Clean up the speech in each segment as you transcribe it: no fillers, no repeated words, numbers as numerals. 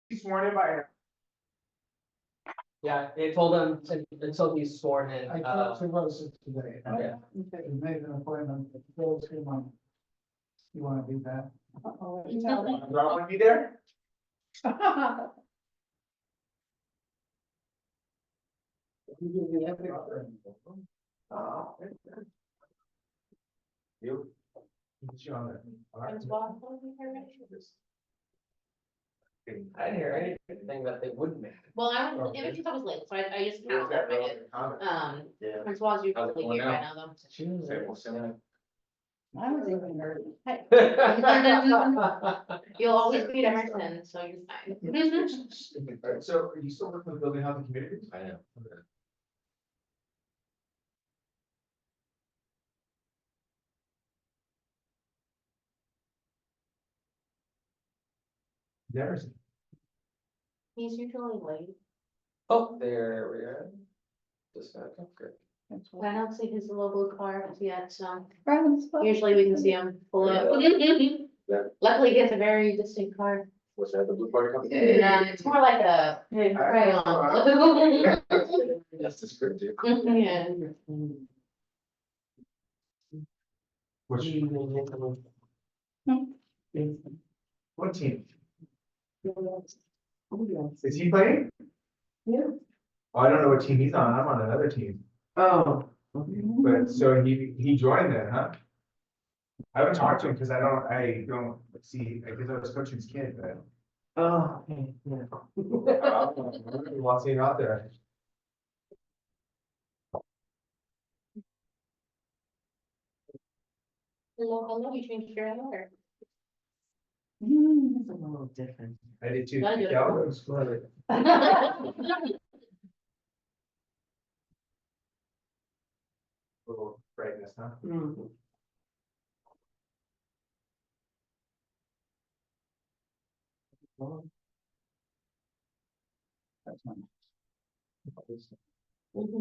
He's sworn in by. Yeah, they told him until he's sworn in, I talked to Rosa today. Okay. And made an appointment, goes to my. You wanna do that? Do I want to be there? You? Put you on there. All right. I didn't hear anything that they wouldn't make. Well, images I was late, so I just found that my head. Yeah. Francois, you're How's it probably going here now? by now Same. I was even nervous. though. You'll always beat Emerson, so you're fine. Alright, so are you still working with building health and communities? I know. Never seen. He's usually late. Oh, there we are. Just got good. I don't see his little blue car yet, so Brian's supposed- usually we can see him pull up. Luckily, he has a very distinct car. What's that, the blue party company? It's more like a crayon. That's the script, dude. Yeah. Which, what team? Is he playing? Yeah. Oh, I don't know what team he's on. I'm on another team. Oh. But so he joined then, huh? I haven't talked to him because I don't see, because I was coaching his kid, but. Oh, okay, yeah. He wants to get out there. Hello, you changed your hair. It's a little different. I did too. Gotta do it. Yeah, it was good. Little brightness, huh? That's my.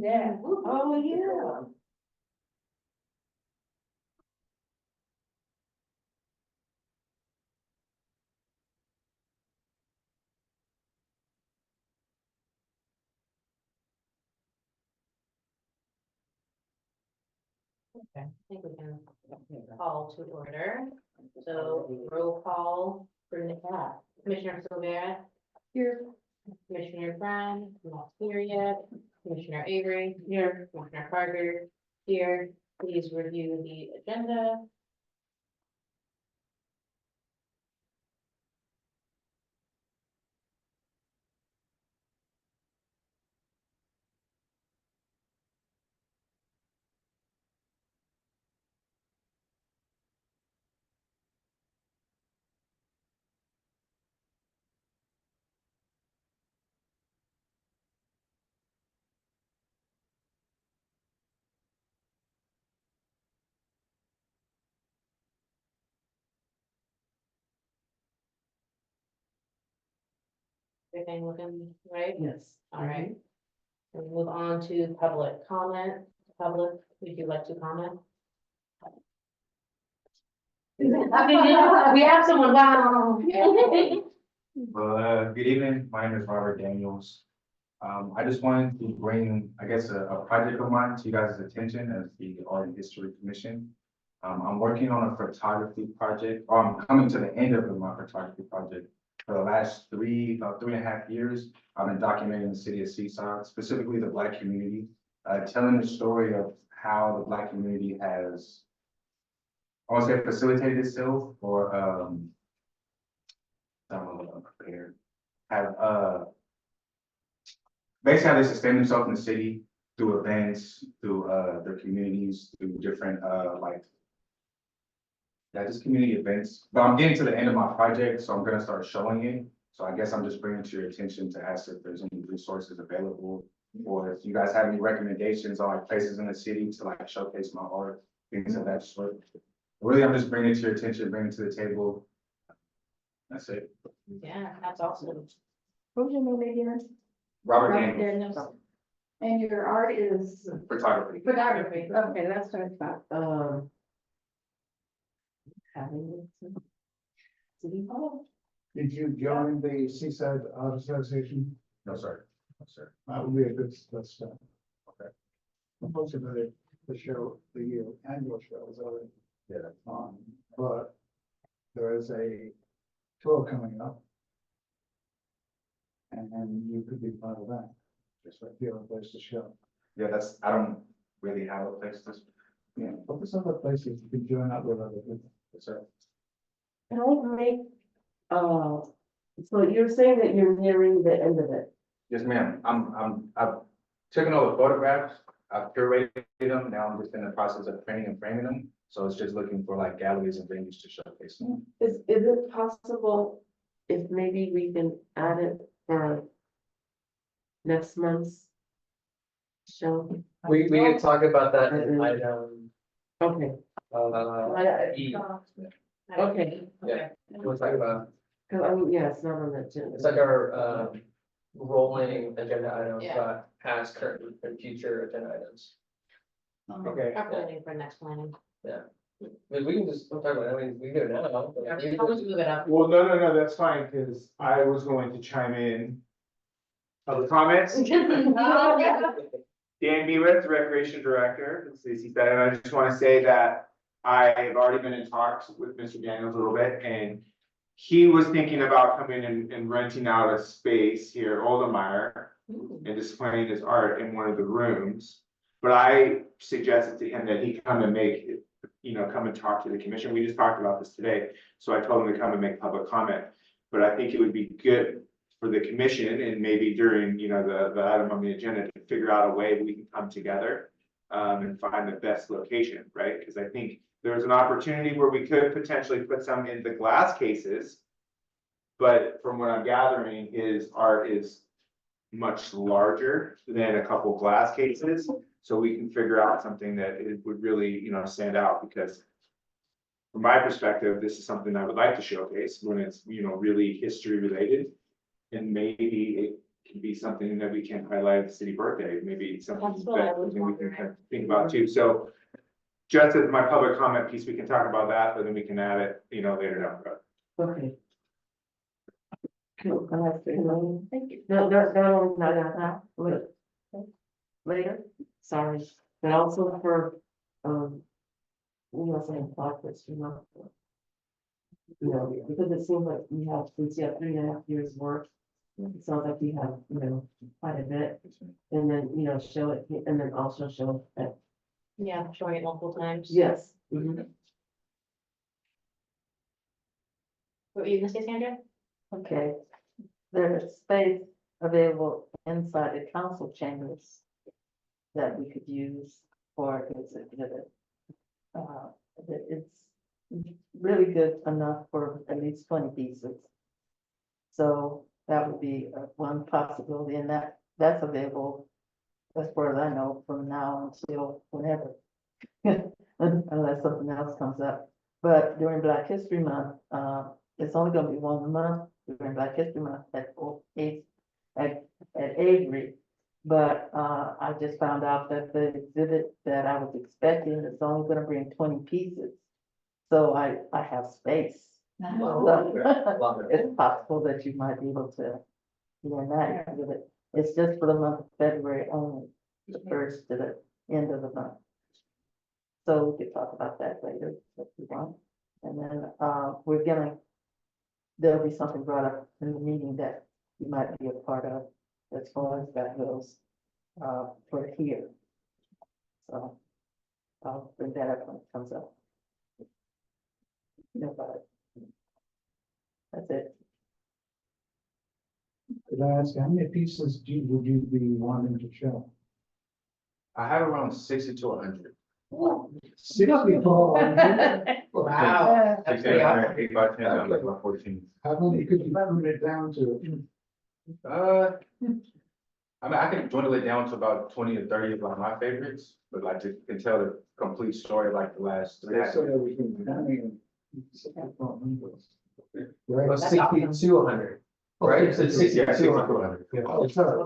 Yeah. Oh, yeah. I think we can call to order. So roll call for Commissioner Silvera. Here. Commissioner Brown, not here yet. Commissioner Avery. Here. Commissioner Carter. Here. Please review the agenda. Everything looking right? Yes. All right. We'll move on to public comment. Public, would you like to comment? We have someone, wow. Well, good evening. My name is Robert Daniels. I just wanted to bring, I guess, a project of mine to you guys' attention as the Art and History Commission. I'm working on a photography project, or I'm coming to the end of my photography project. For the last about 3.5 years, I've been documenting the city of Seaside, specifically the Black community, telling the story of how the Black community has, I want to say, facilitated itself or, I don't know what I'm prepared, have, basically how they sustain themselves in the city through events, through, their communities, through different, just community events. But I'm getting to the end of my project, so I'm gonna start showing it. So I guess I'm just bringing to your attention to ask if there's any resources available, or if you guys have any recommendations on like places in the city to like showcase my art, things of that sort. Really, I'm just bringing it to your attention, bringing it to the table. That's it. Yeah, that's awesome. What's your name again? Robert Robert Daniels, Daniels. And your art is photography. photography. Okay, that's what I thought. Having it. City Hall. Did you join the Seaside Art Association? No, sir. No, sir. That would be a good start. Okay. Most of the show, the annual show is already Yeah. on, but there is a tour coming up. And you could be part of that, just like the other place to show. Yeah, I don't really have a place to. Yeah, but there's other places you can join up with other people. Yes, sir. Can I make, so you're saying that you're nearing the end of it? Yes, ma'am. I've taken all the photographs, I've curated them, now I'm just in the process of printing and framing them. So it's just looking for like galleries and venues to showcase them. Is it possible if maybe we can add it for next month's show? We can talk about that in Mhm. item, Okay, E. okay, Yeah. We'll talk about, cause I mean, yeah, it's not on the agenda. it's like our, rolling agenda items, Yeah. past, current, and future agenda items. Okay, Our planning for next planning. I mean, we can just, we'll talk about it, I mean, we can do it now. but I'll you- just move it up. well, no, that's fine, because I was going to chime in. Other comments? Dan Bewitz, Recreation Director, as Stacy said, and I just want to say that I have already been in talks with Mr. Daniels a little bit, and he was thinking about coming and renting out a space here, at Oldemeyer, and displaying his art in one of the rooms. But I suggested to him that he come and make, come and talk to the commission. We just talked about this today, so I told him to come and make public comment. But I think it would be good for the commission and maybe during, the item on the agenda to figure out a way we can come together and find the best location, right? Because I think there's an opportunity where we could potentially put some in the glass cases. But from what I'm gathering, his art is much larger than a couple glass cases. So we can figure out something that it would really, stand out, because from my perspective, this is something I would like to showcase when it's, really history related. And maybe it can be something that we can highlight at the city birthday, maybe something That's what I that was we can wondering. kind of think about too. So just as my public comment piece, we can talk about that, but then we can add it, later down the road. Okay. Cool, I have to, thank you. No, no, later, sorry, but also for, saying progress, because it seems like since you have 3.5 years work, it sounds like you have, quite a bit, and then, show it, and then also show it, Yeah, showing it multiple times. yes. Mhm. What were you gonna say, Sandra? Okay, there's space available inside the council chambers that we could use for this exhibit. It's really good enough for at least 20 pieces. So that would be one possibility, and that's available, as far as I know, from now until whenever. Unless something else comes up. But during Black History Month, it's only gonna be 1 month during Black History Month at Avery. But I just found out that the exhibit that I was expecting is only gonna bring 20 pieces. So I have space. So it's possible that you might be able to, that exhibit. It's just for the month of February only, the first to the end of the month. So we could talk about that later if you want. And then there'll be something brought up in the meeting that you might be a part of as far as that goes for here. So I'll bring that up when it comes up. But that's it. Could I ask, how many pieces would you be wanting to show? I have around 60 to 100. 64. Wow. That's pretty awesome. 8 by 10, I'm like about 14. How many could you put it down to? I mean, I can dwindle it down to about 20 to 30 of like my favorites, but like to can tell the complete story like the last 3 Right. Well, 60 to 100, right? You said 60 Yeah, 60 to to 100. 100. Oh, sorry.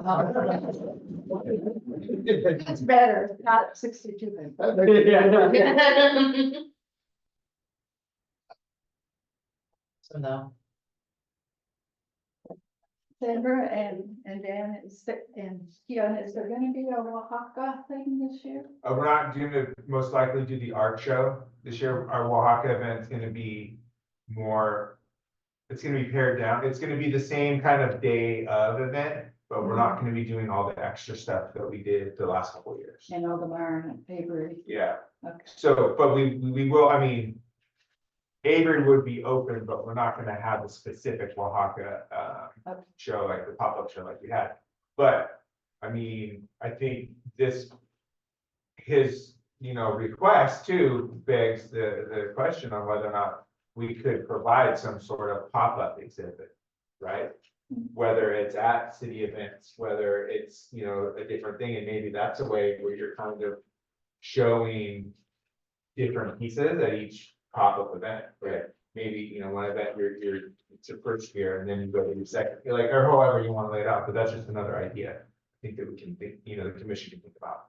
That's better, not 62. So no. Sandra and Dan and Kian, is there gonna be a Oaxaca thing this year? We're not going to most likely do the art show this year. Our Oaxaca event's gonna be more. It's gonna be pared down. It's gonna be the same kind of day of event, but we're not gonna be doing all the extra stuff that we did the last couple of years. And Aldebar and Avery, Yeah, okay. so, but we will, I mean. Avery would be open, but we're not gonna have a specific Oaxaca, Okay. show, like the pop-up show like we had. But, I mean, I think this. His, request too begs the question on whether or not we could provide some sort of pop-up exhibit, right? Whether it's at city events, whether it's, a different thing, and maybe that's a way where you're kind of showing different pieces at each pop-up event, right? Maybe, one event it's your first year, and then you go to your second, like, or however you wanna lay it out, but that's just another idea. I think that we can think, the commission can think about.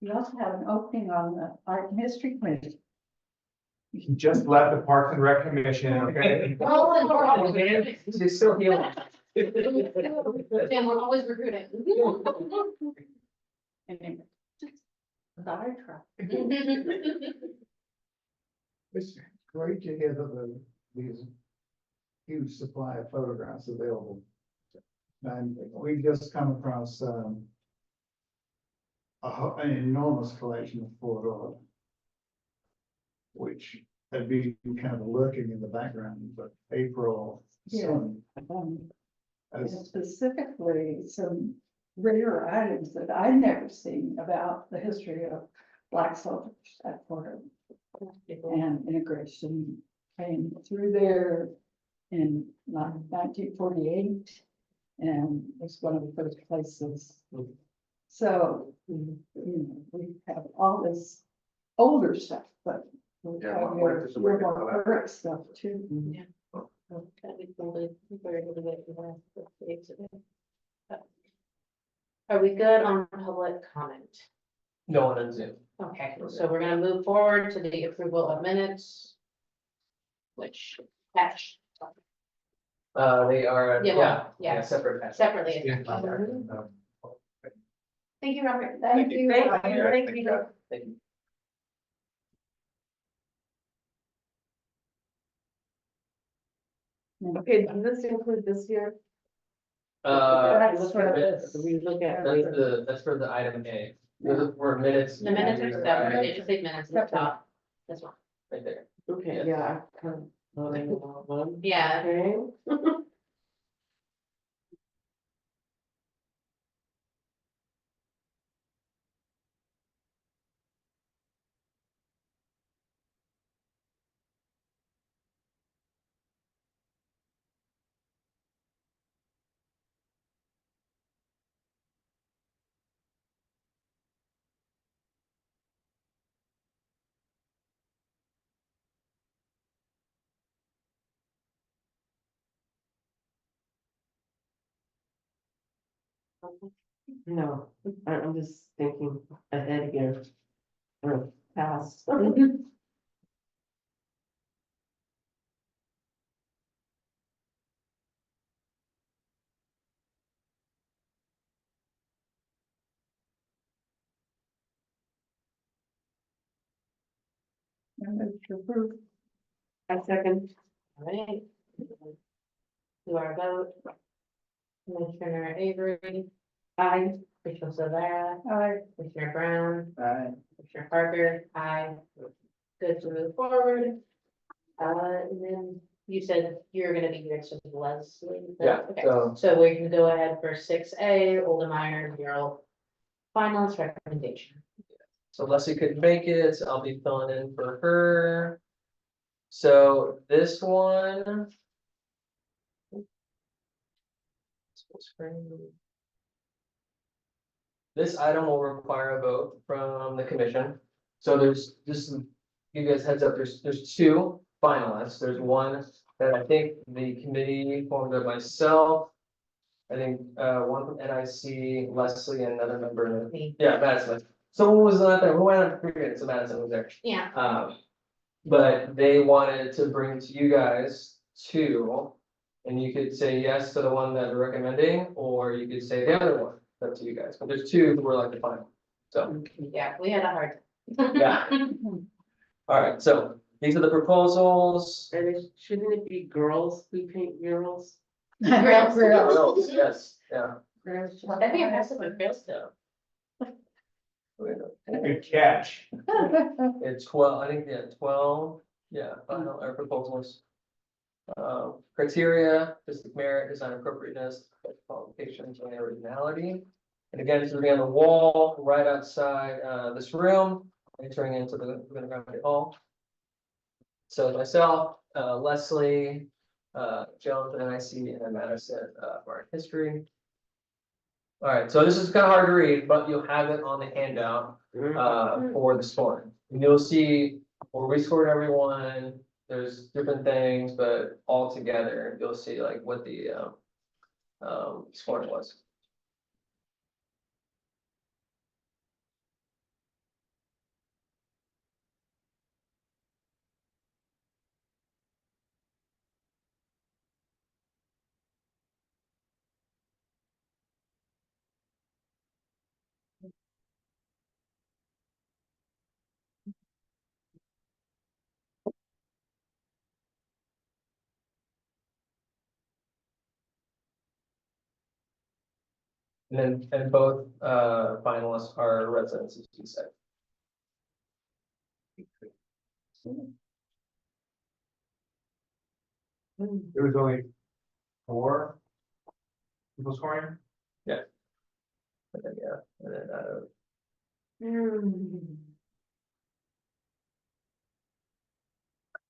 You also have an opening on the Art and History Committee. He just left the Parks and Rec Commission, okay? She's still healing. Dan, we're always recruiting. And Thought I tried. It's great to hear that these huge supply of photographs available. And we just come across, an enormous collection of photos, which had been kind of lurking in the background, but April soon and as specifically some rare items that I'd never seen about the history of Black soldiers at Fort Hood. And integration came through there in 1948 and was one of the first places. So, we have all this older stuff, but we Yeah, have what if there's a way to more fill that? current stuff too. Are we good on public comment? No one on Zoom. Okay, so we're gonna move forward to the approval of minutes. Which, Ash, They are, Yeah, well, yeah. separate. patches. separately. Yeah. Thank you, Robert. Thank you. Thank you. Thank you. Thank you. Okay, does this include this year? That's for this. We look at. that's for the item A. Those were minutes. The minutes are separate, they just say minutes at the top, this one, Right there. Okay, yeah. I kind of voting on one. yeah. Okay. No, I'm just thinking ahead here. Or past. I move to approve. A second. Alright. Do our vote. Commissioner Avery, I. Commissioner Silvera, Aye. Commissioner Brown, I Commissioner Parker, aye. Good to move forward. And then you said you're gonna be here, so Leslie. Yeah, Okay, so- so we can go ahead for 6A, Oldemeyer mural finalist recommendation. So Leslie couldn't make it, so I'll be filling in for her. So this one. This item will require a vote from the commission. So there's, just to give you guys heads up, there's two finalists. There's one that I think the committee formed of myself. I think, one from NIC, Leslie, and another member. Me. Yeah, Madison. Someone was not there. Who went on? Forget it. So Madison was there. Yeah, But they wanted to bring to you guys two. And you could say yes to the one that we're recommending, or you could say the other one, it's up to you guys, but there's two who were like the final, so, Yeah, we had a hard. yeah. All right, so these are the proposals. And shouldn't it be girls who paint murals? Girls. Girls, yes, yeah. That'd be impressive with girls though. Good catch. It's 12, I think, yeah, 12, yeah, final or proposals. Criteria, physical merit, design appropriateness, qualifications, and originality. And again, this will be on the wall right outside this room, entering into the Grand Hall. So myself, Leslie, Jones, and NIC, and then Madison, for art history. All right, so this is kind of hard to read, but you'll have it on the handout for the scoring. And you'll see where we scored everyone. There's different things, but all together, you'll see like what the scoring was. And both finalists are residents of Seaside. There was only 4 people scoring. And then, yeah, and then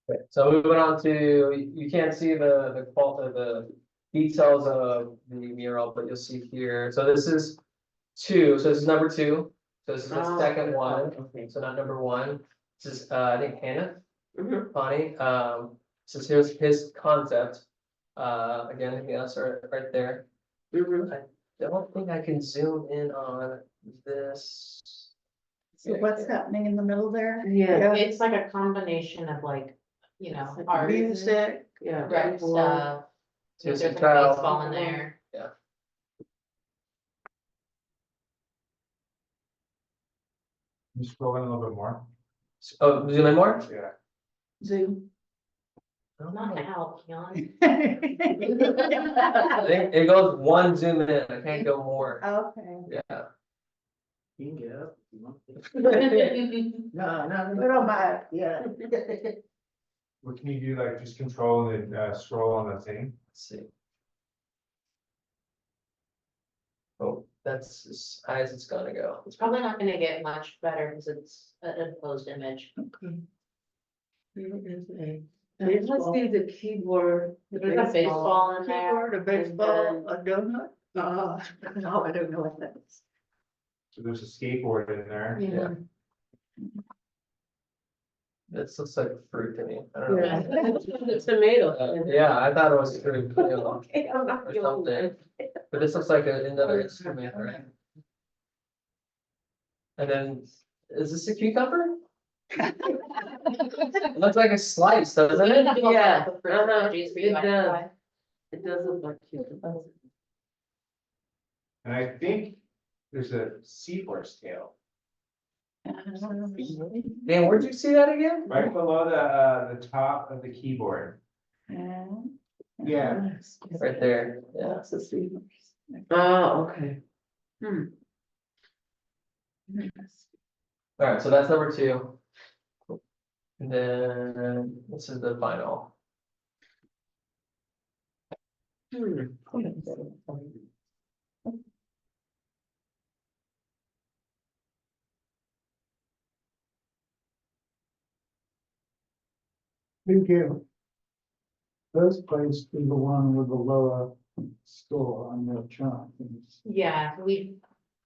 okay, so moving on to, you can't see the details of the mural, but you'll see here, so this is 2, so this is number 2. So this is the second one, Okay. so not number 1, this is I think Hannah, Mhm. Bonnie, this is his concept. Again, anything else right there. Mhm. I don't think I can zoom in on this. So what's happening in the middle there? Yeah. It's like a combination of like, you know, art, Music. Yeah. rec stuff. So There's some some child- baseball in there. You scroll in a little bit more. Oh, zoom in more? Yeah. Zoom. Not now, Keon. I think it goes one zoom in, I can't go more, Okay. yeah. You can get up. if you want to. No, No, we don't mind. yeah. What can you do, like just control and scroll on the thing? Let's see. Oh, that's as high as it's gonna go. It's probably not gonna get much better because it's an enclosed image. It must be the keyboard. the There's a baseball in there. Keyboard, a baseball, a donut? No, I don't know what that is. So there's a skateboard in there. Yeah. This looks like fruit to me, I don't know. Yeah. The tomato. Yeah, I thought it was fruit, you know, Okay, I'm not or the only something. one. But this looks like another instrument, right? And then, is this a cucumber? It looks like a slice, doesn't it? Yeah, For emojis for you it to does. identify. It does look like cucumber. And I think there's a seahorse tail Dan, where'd you see that again? right below the top of the keyboard. Yeah. Right there, yeah. Lots of streamers. Oh, okay. Alright, so that's number 2. And then this is the final. Thank you. Those places be the one with the lower score on your chart. Yeah, we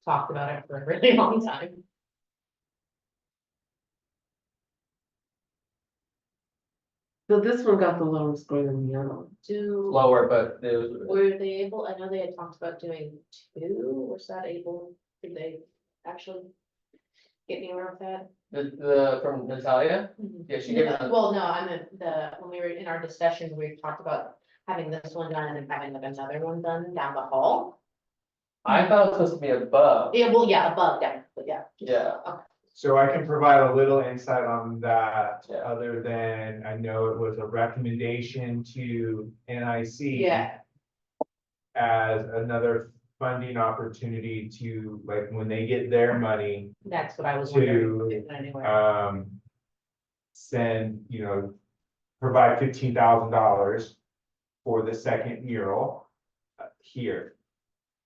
talked about it for a really long time. So this one got the lowest score than the other one. Lower, but it was, Were they able, I know they had talked about doing 2, was that able, did they actually? get anywhere with that? from Natalia, yeah, she gave it. Well, no, I meant when we were in our discussions, we talked about having this one done and having like another one done down the hall. I thought it was supposed to be above, Yeah, well, yeah, above them, but yeah. yeah. So I can provide a little insight on that, Yeah. other than I know it was a recommendation to NIC. Yeah, As another funding opportunity to, like, when they get their money, that's what I was To, wondering. Anyway, send, provide $15,000 for the second mural here.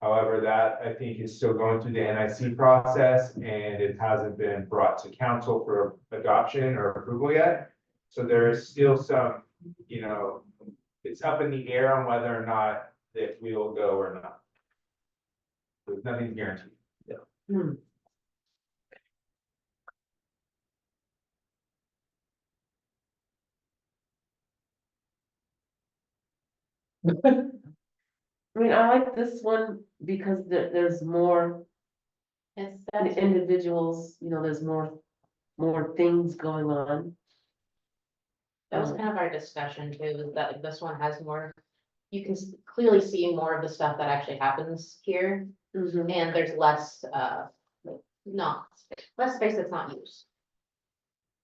However, that I think is still going through the NIC process and it hasn't been brought to council for adoption or approval yet. So there is still some, it's up in the air on whether or not that we'll go or not. There's nothing guaranteed. Hmm. I mean, I like this one because there's more it's, that's, individuals, there's more things going on. that was kind of our discussion too, is that like this one has more. You can clearly see more of the stuff that actually happens here, Mhm. and there's less, like, less space that's not used.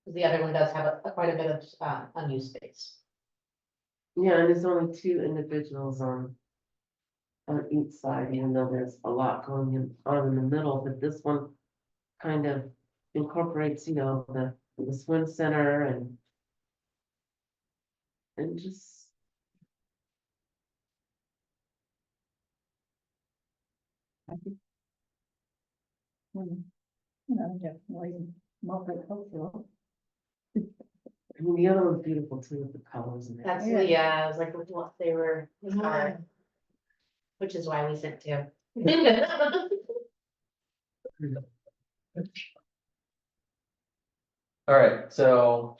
'Cause the other one does have quite a bit of, unused space. Yeah, and there's only two individuals on each side, even though there's a lot going on in the middle, but this one kind of incorporates, the swim center and just. Definitely multicultural. I mean, the other one's beautiful too, with the colors and That's, everything. yeah, I was like, what they were, which is why we sent two. All right, so.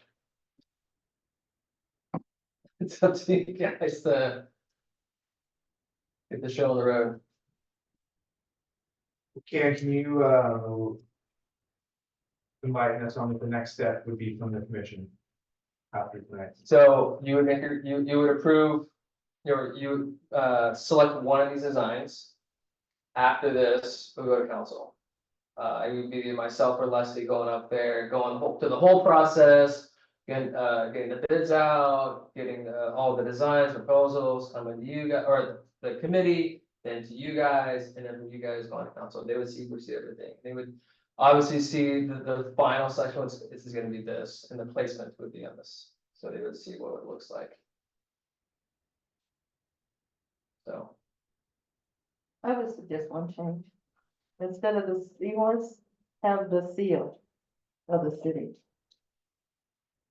It's up to you guys to. Get the show on the road. Can you, enlighten us on what the next step would be from the commission? After tonight. So you would you would approve, you select one of these designs. After this, we'll go to council. It would be myself or Leslie going up there, going through the whole process. Getting the bids out, getting all the designs, proposals, coming to you guys, or the committee, then to you guys, and then when you guys go on to council, they would see everything. They would obviously see the final section, this is gonna be this, and the placement would be on this. So they would see what it looks like. So, I would suggest one change. Instead of the seahorse, have the seal of the city.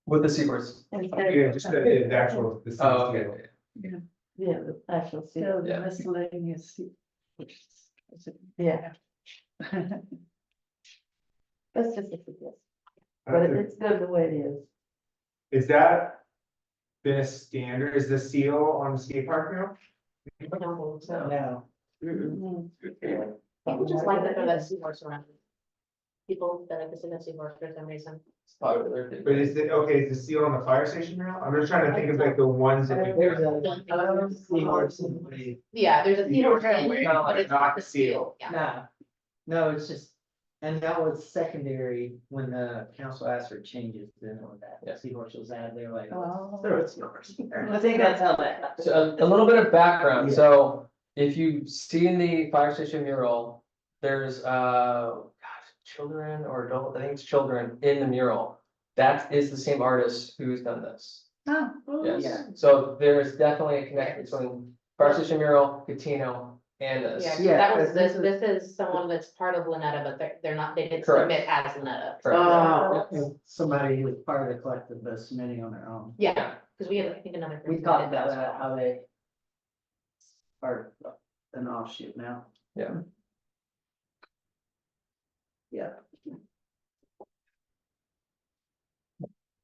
with the sequence. Instead Yeah, of- just the actual, the city Oh, okay. seal. Yeah, the actual seal, So the Yeah. miscellaneous. yeah, that's just a suggestion, but it's good the way it is. Is that been a standard, is the seal on the skate park now? I don't believe so. No. People just like that, that seahorse around. People that like to see that seahorse for some reason. It's popular. But is is the seal on the fire station now? I'm just trying to think of like the ones that we. Yeah, there's a seahorse, Okay, in, wait, but it's not not the the seal. seal, yeah. No, no, it's just, and that was secondary when the council asked for changes, then when Yeah. that seahorse was added, they were like, Oh. there was seahorse there. I think that's how that happened. So a little bit of background, Yeah. so if you've seen the fire station mural, there's children or adult, I think it's children in the mural. That is the same artist who's done this, Oh, yes, Yeah. so there is definitely a connection between fire station mural, Catino, and Yeah, this. 'cause Yeah, that was, 'cause this, this this is someone that's part of Lynetta, but they're not, they didn't Correct. submit as Lynetta. Correct. Oh, Somebody who was part of the collective, but submitting on their own. Yeah, because we have, I think, another. We person talked that about did that, as well. how they are an offshoot now. Yeah. Yeah.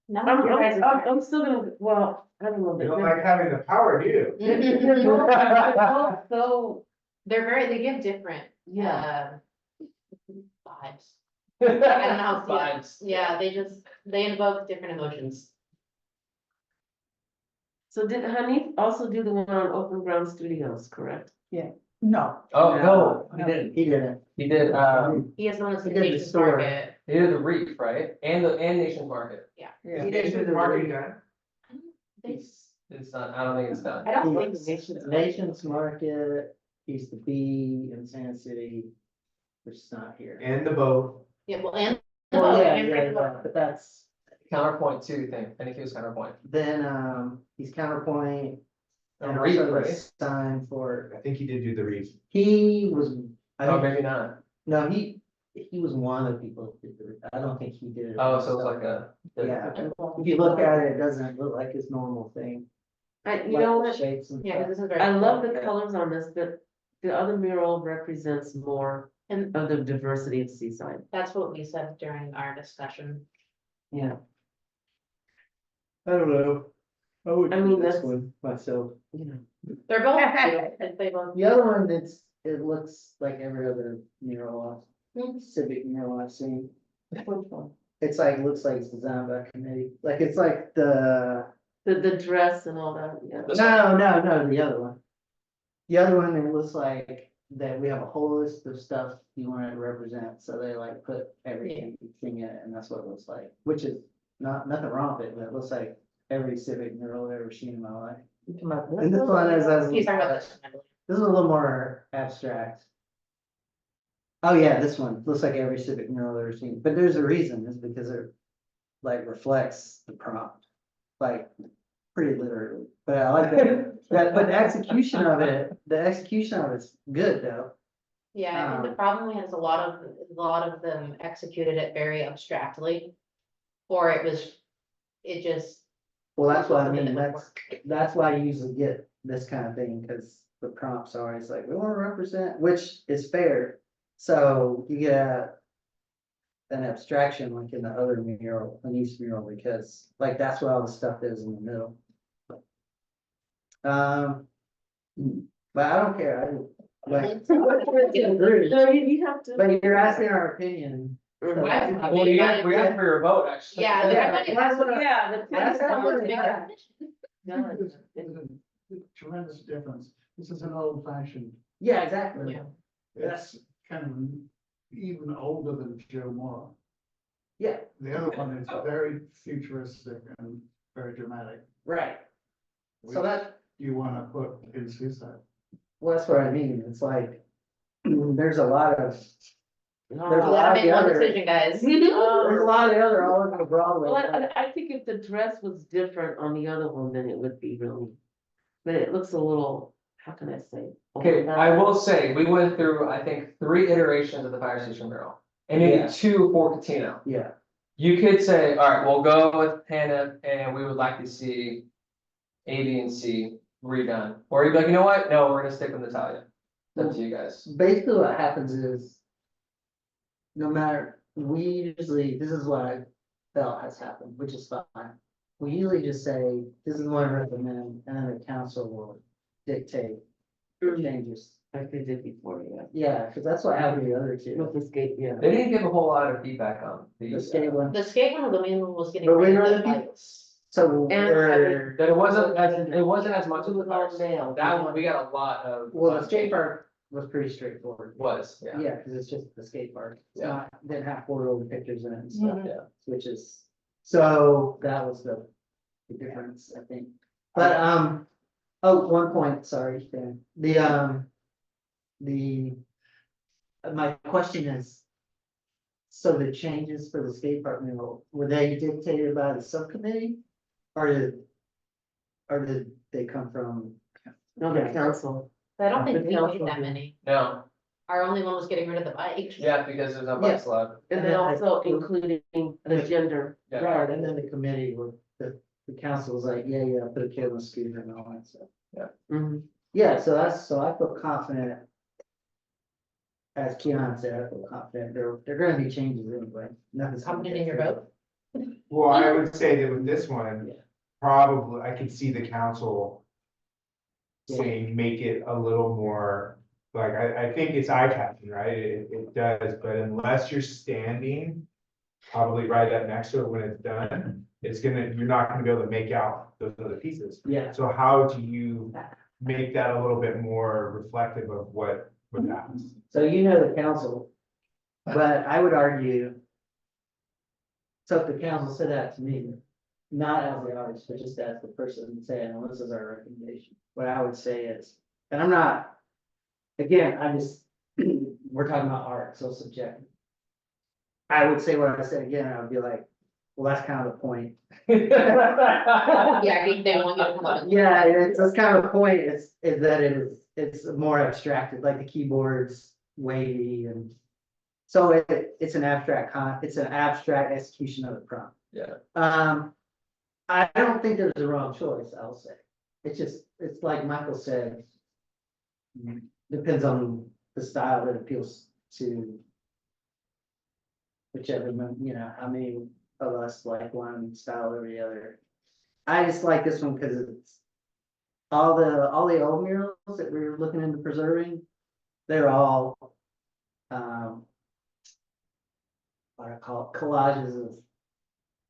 None of you guys are- I'm still gonna, well, I don't know. You don't like having the power, do you? So, They're very, they give different, yeah, vibes. I don't know how to do that. Vibes. Yeah, they invoke different emotions. So did Hanif also do the one on Open Ground Studios, correct? No, Oh, no, he No. didn't. He didn't. He did, He has the one that's He did the Nations store. Market. he did the Reef, right? And Nations Market. yeah. He didn't do the Market Reef. done? It's not, I don't think it's done. I don't think. Nations Market, used to be in Sand City, which is not here. And the boat. Yeah, well, and. Well, yeah, and- yeah, but that's, Counterpoint too, thing. I think he was Counterpoint. then, he's Counterpoint. And And Reef, also the right? sign for, I think he did do the reef. he was, I Oh, think, maybe not. no, he was one of the people who did it. I don't think he did it. Oh, so it's himself. like a. Yeah, if you look at it, it doesn't look like his normal thing. You know like the what? shapes and Yeah, stuff. this is very. I love the Yeah. colors on this, but the other mural represents more And of the diversity of Seaside. that's what we said during our discussion. Yeah. I don't know. I would I do mean, this that's- one myself. You know, They're both, beautiful. They both. The other one, it looks like every other mural, Mhm. civic mural I've seen. which one? It's like, looks like it's designed by committee, like it's like the, The dress and all that, yeah. no, the other one. The other one, it looks like that we have a whole list of stuff you wanted to represent, so they like put everything in it, and that's what it looks like, which is nothing wrong with it, but it looks like every civic mural I've ever seen in my life. And this one is, He's talking about this one, I believe. this is a little more abstract. Oh yeah, this one looks like every civic mural I've ever seen, but there's a reason, it's because it like reflects the prompt. Like, pretty literally, but I like that, but the execution of it's good though. Yeah, I think the problem we had is a lot of them executed it very abstractly. Or it just, Well, that's what I Something mean, that would that's why you usually get this kind of thing, cause the prompts are always like, we wanna represent, which is fair. So you get an abstraction like in the other mural, an east mural, because like that's what all the stuff is in the middle. But I don't care, I like. No, you have to. But you're asking our opinion. Mhm. Well, we asked for your vote, actually. yeah. That's what I- Yeah, That's the. what I- Yeah. There's a tremendous difference. This is an old fashioned, Yeah, exactly. Yeah. it's kind of even older than Joe Moore. Yeah, The other one is very futuristic and very dramatic. right. So Which that, you wanna put in Seaside. well, that's what I mean, it's like, there's a lot of, There's a You lot gotta of make the one other- decision, guys. there's a lot of the other all over Broadway. Well, I think if the dress was different on the other one, then it would be really, but it looks a little, how can I say? Okay, I will say, we went through, I think, 3 iterations of the fire station mural. And maybe Yeah. 2 for Catino. Yeah, You could say, all right, we'll go with Hannah and we would like to see A, B, and C redone. Or you'd be like, you know what? No, we're gonna stick with Natalia. It's up to you guys. basically what happens is. No matter, we usually, this is what I felt has happened, which is fine. We usually just say, this is what I recommend, and then the council will dictate changes. Like they did before, yeah, Yeah, cause that's what happened to the other with two. the skate, yeah. They didn't give a whole lot of feedback on The the, skate one, The skate one, the main one was getting. but we rid of really, the bikes. so And we're, that it wasn't as much as the fire station. Nailed. That one, we got a lot of. well, the skate park was pretty straightforward. Was, yeah. Yeah, cause it's just the skate park, it's Yeah. not, didn't have 4 pictures in it and stuff. Yeah. Which is, so that was the difference, I think. But, oh, one point, sorry, Dan, my question is. So the changes for the skate park mural, were they dictated by the subcommittee? Or did they come from? No, the council. I don't think The we council made that did. many. No, Our only one was getting rid of the bikes. yeah, because there's no bike slab. And then also including the gender. Yeah. Right, and then the committee, the council was like, yeah, put a kid on a scooter and all that stuff. Mhm. Yeah, so I feel confident. As Keon said, I feel confident, they're gonna be changes anyway. Nothing's gonna Confident in get your through. vote? Well, I would say that with this one, Yeah. probably, I could see the council Yeah. saying, make it a little more Like, I think it's eye catching, right? It does, but unless you're standing probably right up next to it when it's done, you're not gonna be able to make out those other pieces. Yeah, So how do you make that a little bit more reflective of what happens? so you know the council, but I would argue. So if the council said that to me, not as the artist, but just as the person saying, well, this is our recommendation, what I would say is, and I'm not. Again, I just, we're talking about art, so subjective. I would say what I said again, I would be like, well, that's kind of the point. Yeah, I think they want you to come up. and- Yeah, that's kind of the point, is that it's more abstracted, like the keyboard's wavy and. So it's an abstract it's an abstract execution of the prompt. Yeah. I don't think there's a wrong choice, I'll say. It's like Michael said. Depends on the style that appeals to. Whichever, how many of us like one style or the other. I just like this one because it's. All the old murals that we were looking into preserving, they're all. What I call it, collages of.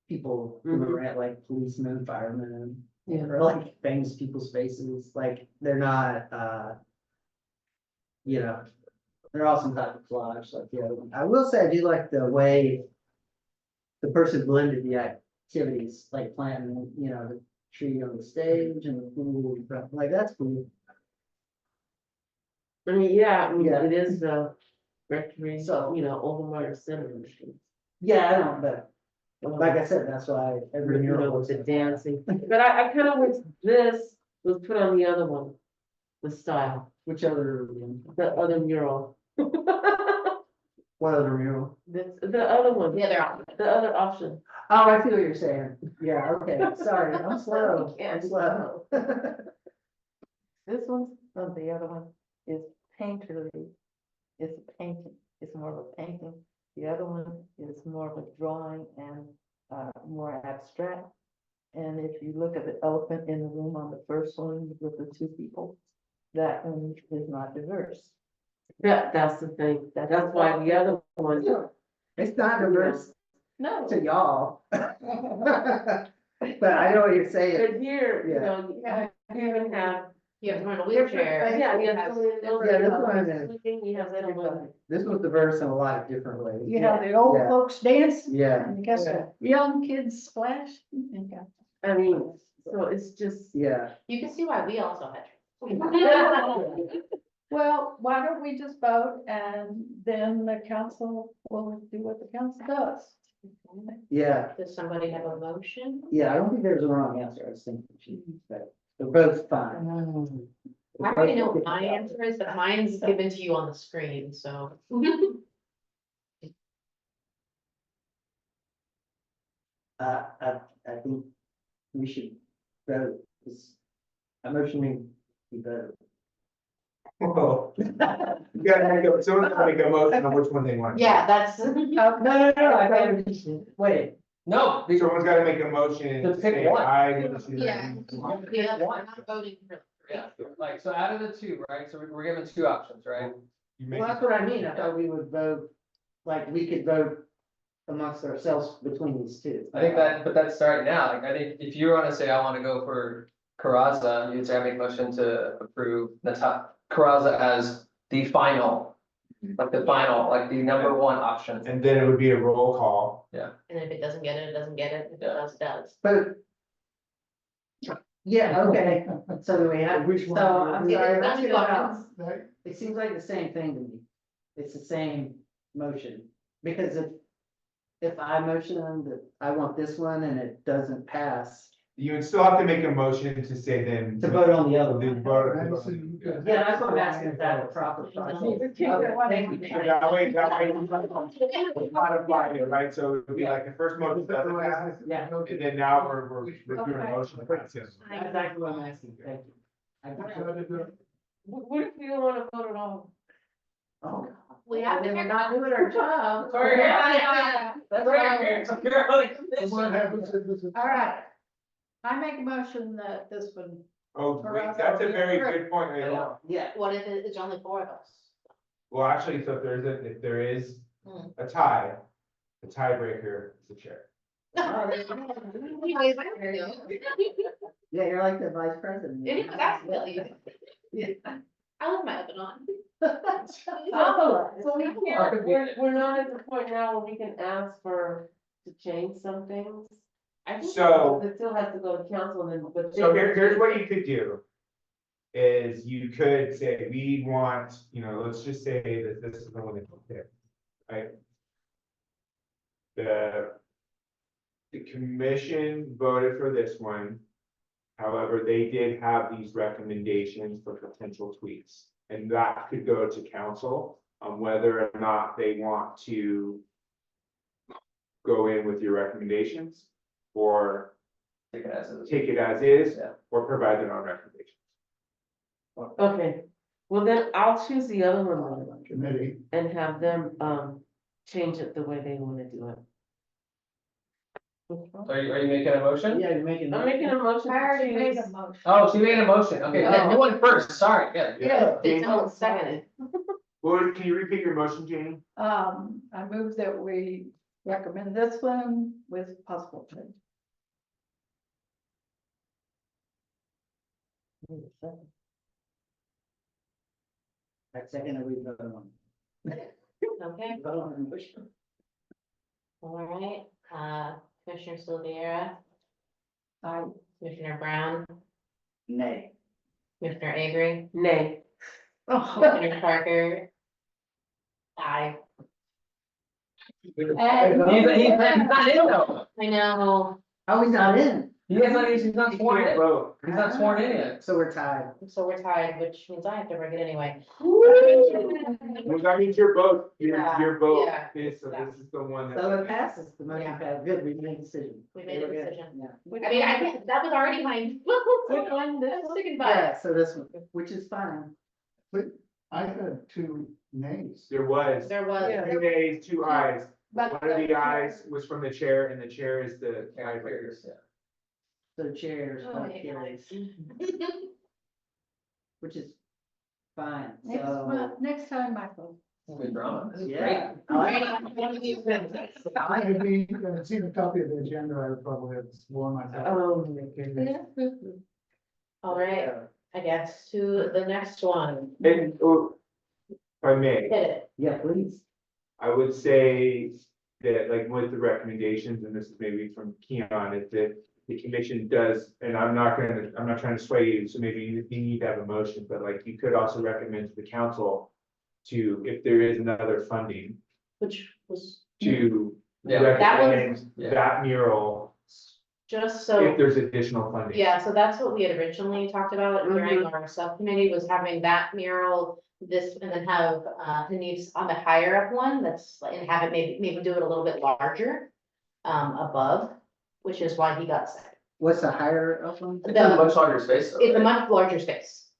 People who were at like policemen, firemen, Yeah. or like famous people's faces, like they're not, they're all some type of collage like the other one. I will say I do like the way the person blended the activities, like planting, the tree on the stage and the pool, like that's cool. I mean, yeah, Yeah. it is the rectory, So- Overmeyer Center. Yeah, I don't, but like I said, that's why every mural with was the dancing, but I kind of wish this was put on the other one, the style, Which other, one? the other mural. What other mural? The other one, The other option. the other option. Oh, I see what you're saying. Yeah, okay, sorry, I'm slow, Yeah. I'm slow. This one's, the other one is painterly. It's a painting, it's more of a painting. The other one is more of a drawing and more abstract. And if you look at the elephant in the room on the first one with the two people, that one is not diverse. That's the thing, that's why the other one. It's not diverse No. to y'all. But I know what you're saying. But here, you even have. You have someone in a wheelchair. Yeah, you you have have- someone in a Yeah, this wheelchair, one is- sleeping, you have everybody. This was diverse in a lot of different ways. You have the old Yeah. folks dancing, Yeah, and you got the young kids splash. and got- I mean, so it's just. yeah. You can see why we also had. Well, why don't we just vote and then the council will do what the council does. Yeah, Does somebody have a motion? yeah, I don't think there's a wrong answer, I was thinking, but they're both fine. I already know what my answer is, but mine's given to you on the screen, so. I think we should vote, this, I'm motioning we vote. Well, you gotta someone's gotta make a motion on which one they want. Yeah, that's. No, I thought we should, wait, No, because Someone's gotta make a motion. To pick say, one. I want to- Yeah. Yeah, we're not voting for. yeah, like, so out of the two, right, so we're given two options, right? You make well, that's what I mean, I thought we would vote, like, we could vote amongst ourselves between these two. I think that, but that's starting now, like, I think if you wanna say, I wanna go for Caraza, you'd say I make a motion to approve Caraza as the final. Like the final, like the number one option. And then it would be a roll call. And if it doesn't get it, it doesn't get it, if it Yeah. does, it does. But. Yeah, okay, so do we have, Which so one? I'm Yeah, sorry, it's let's not get it out. options. Right? It seems like the same thing to me. It's the same motion, because if I motion that I want this one and it doesn't pass, You would still have to make a motion to say then. to vote on the other To one. vote. Yeah, that's what I'm asking, if that's the proper process. Okay, thank you. That way, we modify it, right? So it would be like the first motion doesn't pass, Yeah. and then now we're doing a motion. to pass it. That's exactly what I'm asking, thank you. I got it. What if you don't wanna vote at all? Oh. We have to. Then we're not doing our job. Sorry. That's right. What happens if this is? All right. I make a motion that this one Oh, Or wait, else that's a I'll be very hurt. good point, I Leila. know. Yeah, What if it's only four of us? Well, actually, so if there is Hmm. a tie, the tiebreaker is the chair. Anyways, I don't know. yeah, you're like the vice president. Anyways, that's really, Yeah. I left my oven on. So we Okay. can't, we're not at the point now where we can ask for, to change some things. I think So- it still has to go to council and then, but. So here's what you could do. Is you could say, we want, let's just say that this is the one that you pick, right? The commission voted for this one. However, they did have these recommendations for potential tweaks. And that could go to council on whether or not they want to go in with your recommendations or Take it as is. take it as is, Yeah. or provide their own recommendations. Okay, well then I'll choose the other one Committee, and have them, change it the way they wanna do it. Are you making a motion? Yeah, you're making. I'm making a motion I to already made choose. a motion. Oh, she made a motion, okay, yeah, you went first, sorry, yeah. Yeah. Jane, Someone seconded. well, can you repeat your motion, Jane? I move that we recommend this one with possible change. I second it, we vote on. Okay, Vote on the motion. all right, Commissioner Silvera, I, Commissioner Brown, Nay. Commissioner Avery, Nay. Commissioner Parker. Aye. He's not in though, I know, Oh, he's not in. he's not You sworn can't in, vote. he's not sworn in yet. So we're tied. so we're tied, which means I have to bring it anyway. Well, that means your vote, Yeah, your vote yeah, is, so this is the one So that. it passes, the motion Yeah. passed, good, we made a decision. We made a We're good. decision. Yeah. I mean, I can't, that was already mine. Which one, this I'm one? sticking by it. Yeah, so this one, which is fine. I had two nays. There was There was. Yeah. 2 nays, 2 ayes. but. One of the ayes was from the chair, and the chair is the tiebreaker. Yeah. So chairs, Oh, five my carries, which is fine, Next so. month, next time, Michael. Good drama, this is great. Yeah. I like I had seen a copy of the agenda, I would probably have sworn myself. Oh, my goodness. All right, I guess to the next one. And, if I may, Hit it. Yeah, please. I would say that like with the recommendations, and this is maybe from Keon, is that the commission does, and I'm not trying to sway you, so maybe you need to have a motion, but like you could also recommend to the council to, if there is another funding, Which was to Yeah. That was- recommend Yeah. that mural just so. if there's additional funding. Yeah, so that's what we had originally talked about during our subcommittee, was having that mural, this, and then have, Denise on the higher up one, that's, and have it maybe do it a little bit larger. Above, which is why he got sick. What's the higher up one? It's a much larger space though, It's a right? much larger space.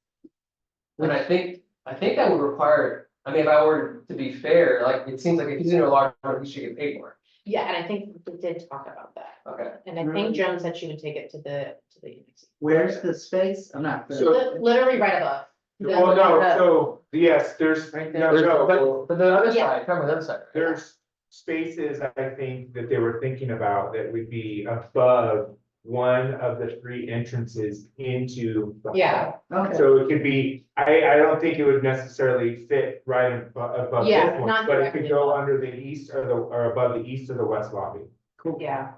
And I think that would require, I mean, if I were to be fair, like, it seems like if he's in a large one, he should get paid more. Yeah, and I think we did talk about that, Okay. and I think Joan said she would take it to the EDC. Where's the space? I'm not. So- Literally right above. Well, no, so, yes, there's, Right no, there. no, But the other Yeah. side, cover the other side. right? there's spaces, I think, that they were thinking about that would be above one of the 3 entrances into the Yeah. hall. Okay, So it could be, I don't think it would necessarily fit right above Yeah, this one, not but it could directly go above. under the east or above the east or the west lobby. Yeah,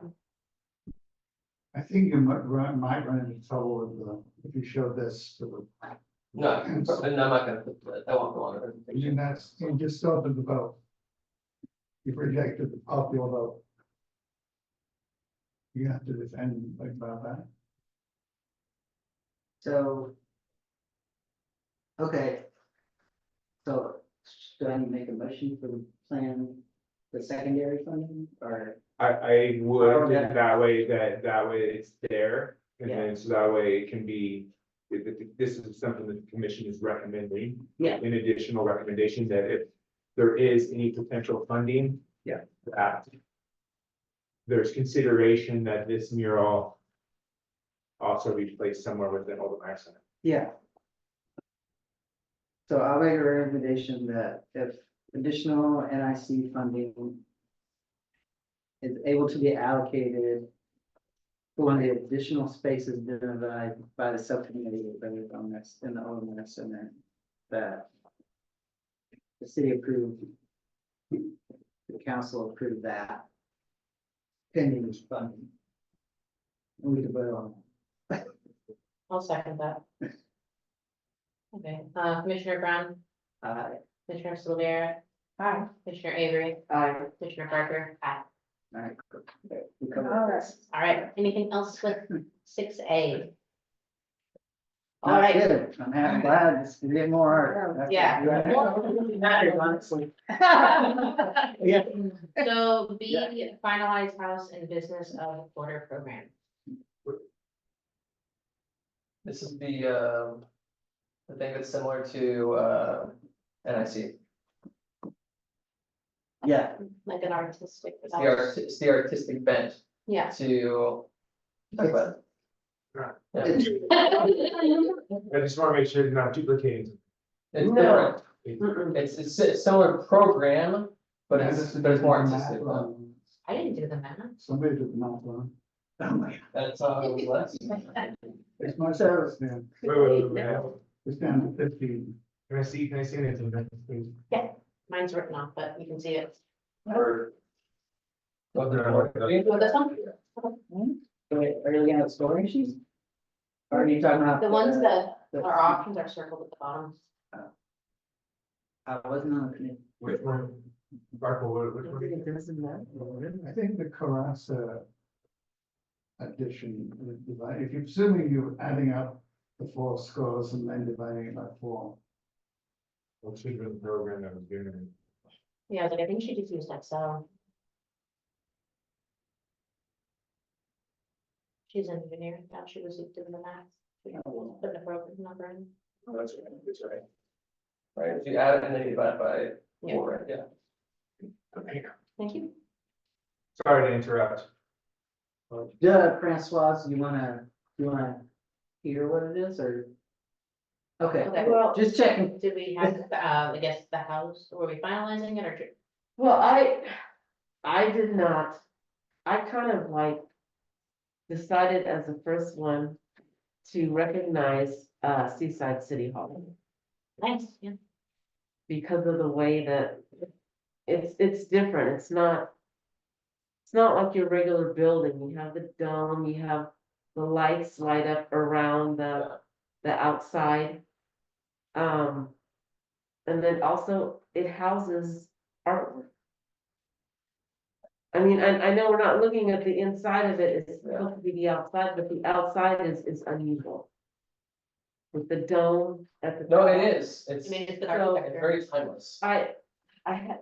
I think you might run into trouble with if you showed this to the. No, I'm not gonna put that, that won't go on. there. I mean, that's, you just opened the vote. You rejected the popular vote. You have to defend like about that. so. Okay. So, do I need to make a motion for the plan, the secondary funding, or? I Oh, would, yeah. that way it's there, and Yeah. then so that way it can be, this is something that the commission is recommending. Yeah. An additional recommendation that if there is any potential funding. Yeah. That. There's consideration that this mural. also be placed somewhere within Old Meyer Center. Yeah. So I'll make a recommendation that if additional NIC funding is able to be allocated for the additional spaces identified by the subcommittee that is on this, in the Old Meyer Center, that the city approved, the council approved that pending this funding. And we could vote on it. I'll second that. Okay, Commissioner Brown, Commissioner Silvera, Hi. Commissioner Avery, I, Commissioner Parker, aye. All right. We covered All right. this. All right, anything else with 6A? All Not right, good. I'm happy, glad to get more art. That's Yeah. what matters, honestly. Yeah. so B, finalize house and business of quarter program. This is the thing that's similar to, NIC. Yeah, Like an artistic. It's the artistic bent Yeah. to. Talk about it. Right. Yeah. it's, I just wanna make sure you're not duplicating. It's No. different. It's a similar program, but it's more artistic. I didn't do the math. Somebody did the math on. oh my, That's how it was. It's my So- service, man. Wait. It's down to 15. Can I see anything, please? Mine's written off, but you can see it. Or- You want this one? wait, are you looking at the scoring sheets? Or are you talking about? The ones that the- are options are circled at the bottom. I wasn't on the committee. Which one? Barco, which one? it doesn't matter. I think the Carassa addition, if you're assuming you're adding up the 4 scores and then dividing it by 4. What should be the program that was given? Yeah, I was like, I think she just used Excel. She's an engineer, now she was doing the math. She put the program number in. Oh, that's right, that's right. Right, if you add it and then you divide by Yeah. 4, right, yeah. Okay. Thank you. Sorry to interrupt. Francois, you wanna hear what it is, or? Okay, Okay, Well, just checking. did we have, I guess, the house, were we finalizing it or? well, I did not, I kind of like decided as the first one to recognize, Seaside City Hall. Nice, yeah. Because of the way that it's different, it's not like your regular building, you have the dome, you have the lights light up around the outside. And then also it houses artwork. I mean, I know we're not looking at the inside of it, it's supposed to be the outside, but the outside is unusual. With the dome at the. No, top. it is, it's I mean, it's the So- architecture. very timeless. I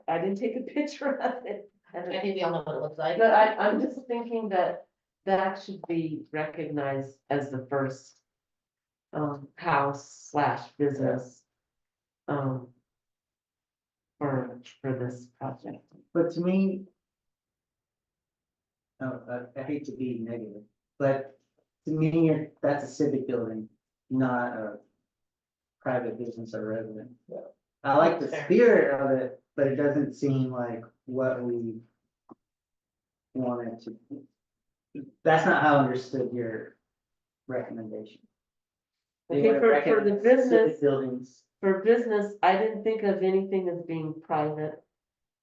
didn't take a picture of it. I think we all know what it looks like. But I'm just thinking that should be recognized as the first. House / business. For this project. But to me. Oh, I hate to be negative, but to me, that's a civic building, not a private business or resident. Yeah. I like the Fair. spirit of it, but it doesn't seem like what we wanted to. That's not how I understood your recommendation. Okay, You wanna for the recognize business, civic buildings. for business, I didn't think of anything as being private.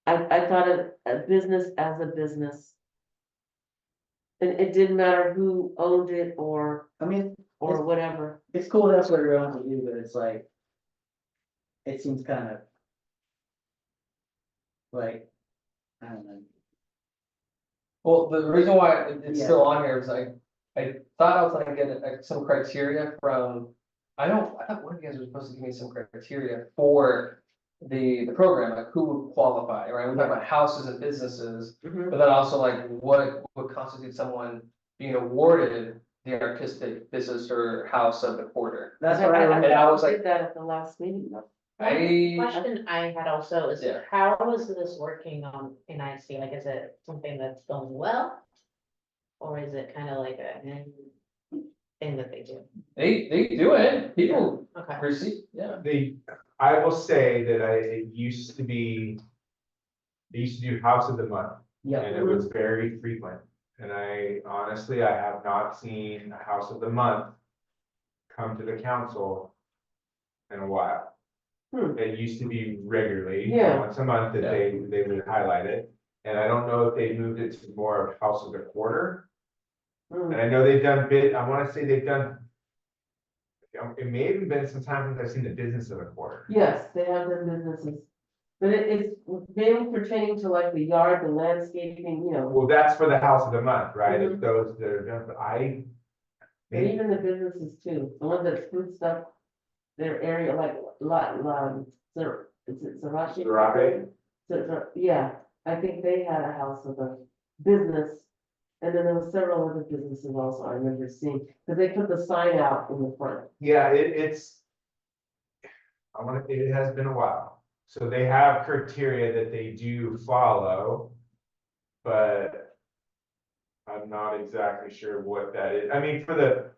I thought of a business as a business. And it didn't matter who owned it or I mean, whatever. it's cool, that's what we're going to do, but it's like. It seems kind of. Like, I don't know. Well, the reason why it's Yeah. still on here is I thought I was gonna get some criteria from. I thought one of you guys was supposed to give me some criteria for the program, like who would qualify, right? We talk about houses and businesses, Mhm. but then also like what would constitute someone being awarded the artistic business or house of the quarter. That's what I And I was like, Did that at the last meeting. I, Question I had also is, Yeah. how is this working on NIC? Like, is it something that's going well? Or is it kind of like a? thing that they do? They do it, people Okay. receive, yeah. I will say that it used to be. They used to do House of the Month. Yeah. And it was very frequent. And I honestly, I have not seen a House of the Month come to the council in a while. It used to be regularly, Yeah. once a month that they would highlight it. And I don't know if they moved it to more of House of the Quarter. Mm. And I know they've done I wanna say they've done. It may have even been some time since I've seen the business of the quarter. Yes, they have their businesses. But it's mainly pertaining to like the yard, the landscaping, you know, Well, that's for the House of the Month, right? Mhm. If those that are done, but but even the businesses too, the ones that food stuff. Their area like is it Sarashi? Sarape? Yeah, I think they had a house of a business. And then there were several other businesses also I remember seeing, because they put the sign out in the front. Yeah, it's. It has been a while, so they have criteria that they do follow. But. I'm not exactly sure what that is, I mean, for the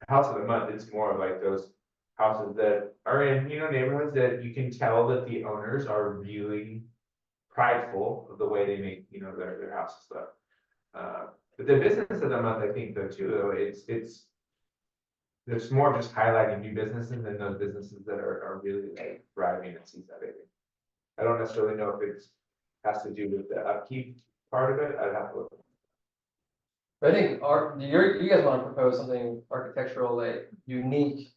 House of the Month, it's more of like those. Houses that are in, neighborhoods that you can tell that the owners are really. Prideful of the way they make, their houses look. But the business of the month, I think though, too, though, it's. There's more of just highlighting new businesses than those businesses that are really like thriving and seaside. I don't necessarily know if it's, has to do with the upkeep part of it, I'd have to look. I think you guys wanna propose something architectural, like unique.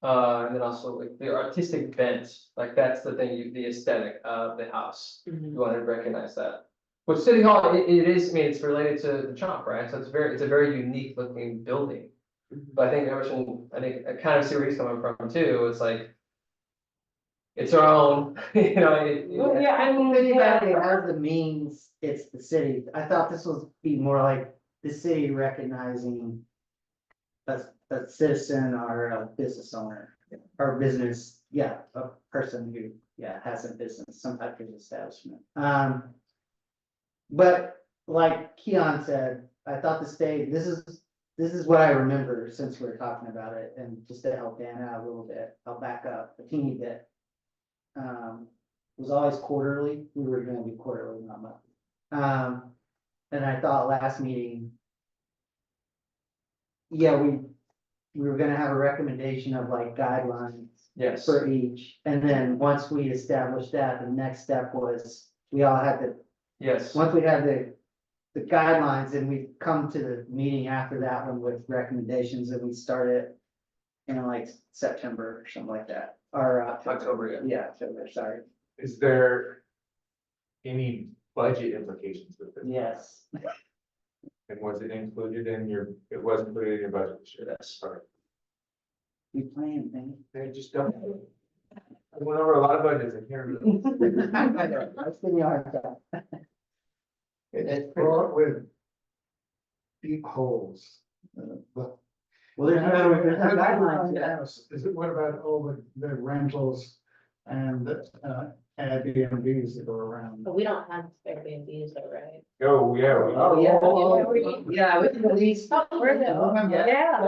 And then also like the artistic bent, like that's the thing, the aesthetic of the house, you wanna recognize that. But City Hall, it is, I mean, it's related to the Chomp, right, so it's a very unique looking building. But I think Emerson, I kind of see where he's coming from too, it's like. It's our own, Well, yeah, I mean, City yeah, Valley has the means, it's the city. I thought this was be more like the city recognizing. A citizen or a business owner, or business, a person who, has a business, some type of establishment. But like Keon said, I thought this is what I remember since we were talking about it, and just to help Dan out a little bit, I'll back up a teeny bit. It was always quarterly, we were gonna do quarterly, not monthly. And I thought last meeting. We were gonna have a recommendation of like guidelines Yes, for each, and then once we established that, the next step was, we all had to, yes, once we had the guidelines, and we come to the meeting after that one with recommendations, and we start it in like September or something like that, or October, yeah. Yeah, October, sorry. Is there. Any budget implications with this? Yes. And was it included in it was included in your budget this year? Yes. Sorry. We plan, man. I just don't. I went over a lot of budgets, I can't remember. That's been the hard time. It's fraught with deep holes. But Well, there's no guidelines yet. Is it, what about all the rentals and Airbnbs that go around? But we don't have Airbnbs though, right? Oh, yeah. Oh, yeah, with the lease. Oh, we're the- Yeah. They have,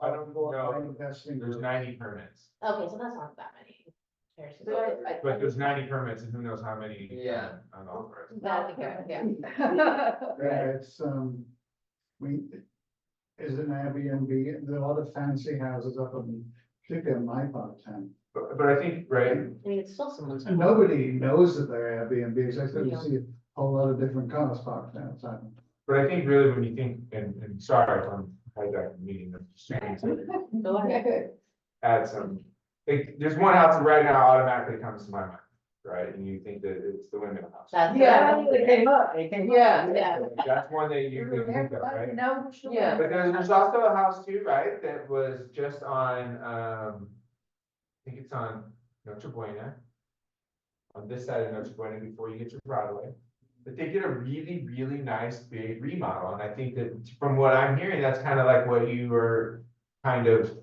I don't know, Investing. there's 90 permits, Okay, so that's not that many. There's- but there's 90 permits and who knows how many. Yeah. Unauthorized. That'll be good, yeah. Yeah, it's, is an Airbnb, there are a lot of fancy houses up in, particularly in my part of town. But I think, right, I mean, it's still someone's. home. Nobody knows that they're Airbnbs, I still see a whole lot of different cars parked outside. but I think really when you think, and sorry if I'm hijacking the meeting, I'm just trying to Go ahead. add some. Like, there's one house that right now automatically comes to my mind, right, and you think that it's the windmill house. That's. Yeah. It came up, it came up. Yeah. Yeah. That's one that you can think of, right? Yeah. But there's also a house too, right, that was just on, I think it's on Noche Buena. On this side of Noche Buena before you get to Broadway. But they did a really, really nice big remodel, and I think that from what I'm hearing, that's kind of like what you were kind of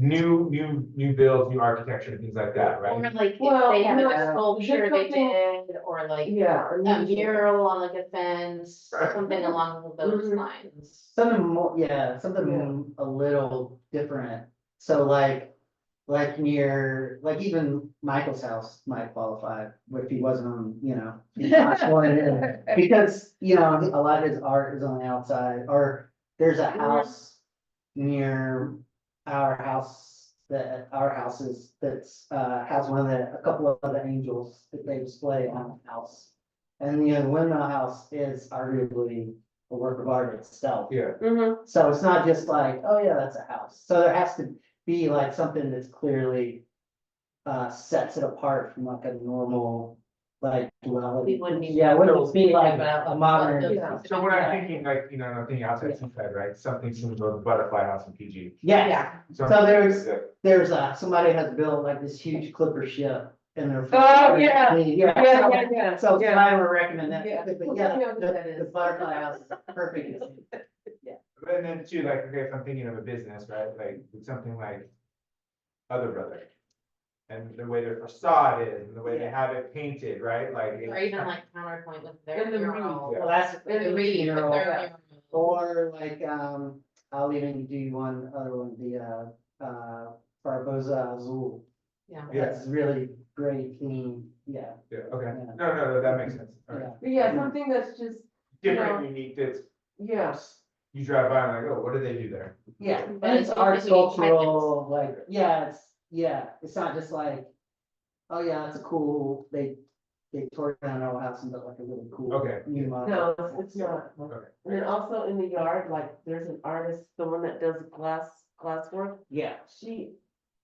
new builds, new architecture, and things like that, Or right? like if Well, they have no, a sculpture they something- did, or like Yeah. a mural on like a fence, something along those Mhm. lines. Something more, yeah, something a little different, so like near, like even Michael's house might qualify if he wasn't on, you know. he's not sworn in. Because, you know, a lot of his art is on the outside, or there's a house near our house, our houses, that's, has a couple of other angels that they display on the house. And, you know, the windmill house is arguably a work of art itself. Yeah, Mhm. So it's not just like, oh yeah, that's a house. So there has to be like something that's clearly sets it apart from like a normal, like dwelling. We wouldn't even- Yeah, it wouldn't be like About a modern. those Yeah. so when I'm thinking like, you know, I'm thinking outside Seaside, right, something similar to the Butterfly House in PG. Yeah, so there's somebody has built like this huge clipper ship in their. Oh, yeah. Yeah. So Yeah. I would recommend that, Yeah. but I yeah, know what that the is. Butterfly House is perfect. And then too, like, okay, if I'm thinking of a business, right, like, it's something like Other Brother. And the way their facade is, and the way they have it painted, right, like. Or even like Counterpoint with their And the mural. Well, that's. With the reed, with their mural. Or like, I'll even do one other one, the, Barboza Azul. Yeah. That's really great theme, yeah. Yeah, okay, Yeah. no, that makes sense. All right. Yeah, something that's just, Different, unique, that's, yes. you drive by and like, oh, what do they do there? Yeah, But and it's it's art basically sculptural, like, it's not just like, oh yeah, that's a cool, they tore down our house and built like a really cool. Okay. New No, model. it's not. Okay. And then also in the yard, like, there's an artist, the one that does glass work, Yeah, she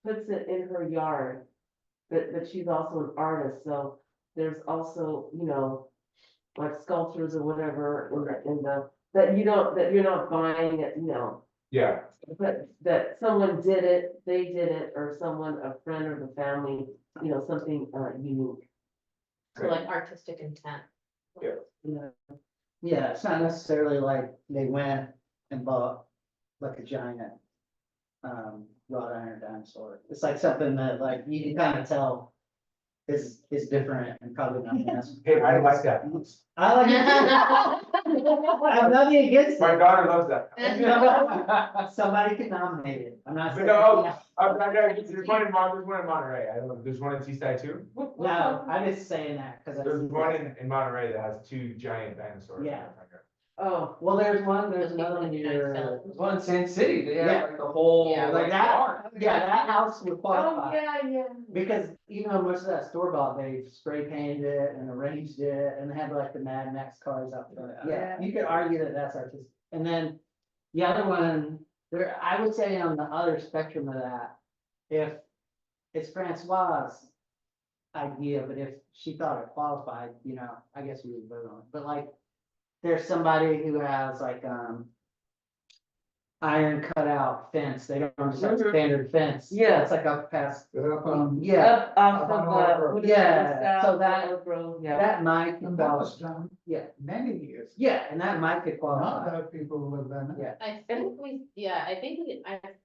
puts it in her yard. But she's also an artist, so there's also, you know, like sculptures or whatever that you're not buying it, you know. Yeah, But that someone did it, they did it, or someone, a friend or the family, you know, something unique. So like artistic intent. Yeah. yeah, it's not necessarily like they went and bought like a giant wrought iron dinosaur. It's like something that like you can kind of tell is different and probably not mass. hey, I like that. I like it too. I have nothing against My it. daughter loves that. Somebody could nominate it. I'm not saying. No, there's one in Monterey, I don't know, there's one in Seaside too? No, I'm just saying that because. There's one in Monterey that has two giant dinosaurs. Yeah. Oh, Well, there's another one near. There's one in San City, they Yeah. have like the whole. Yeah, Like that, yeah, that house would oh, qualify. yeah. Because even though most of that store bought, they spray painted it and arranged it and had like the Mad Max cars up there. Yeah, you could argue that that's artistic. And then the other one, there, I would say on the other spectrum of that, if it's Francois' idea, but if she thought it qualified, you know, I guess we would vote on it. But like, there's somebody who has like, iron cutout fence. They don't just have Mhm. standard fence. Yeah. It's like up past, Up, yeah. Up off Up on of, Oak Grove. what is it, Yeah, south so that- Oak Grove, yeah. That might and that was qualify. done Yeah, many years. yeah, and that might could Not qualify. that people live in it. Yeah. I think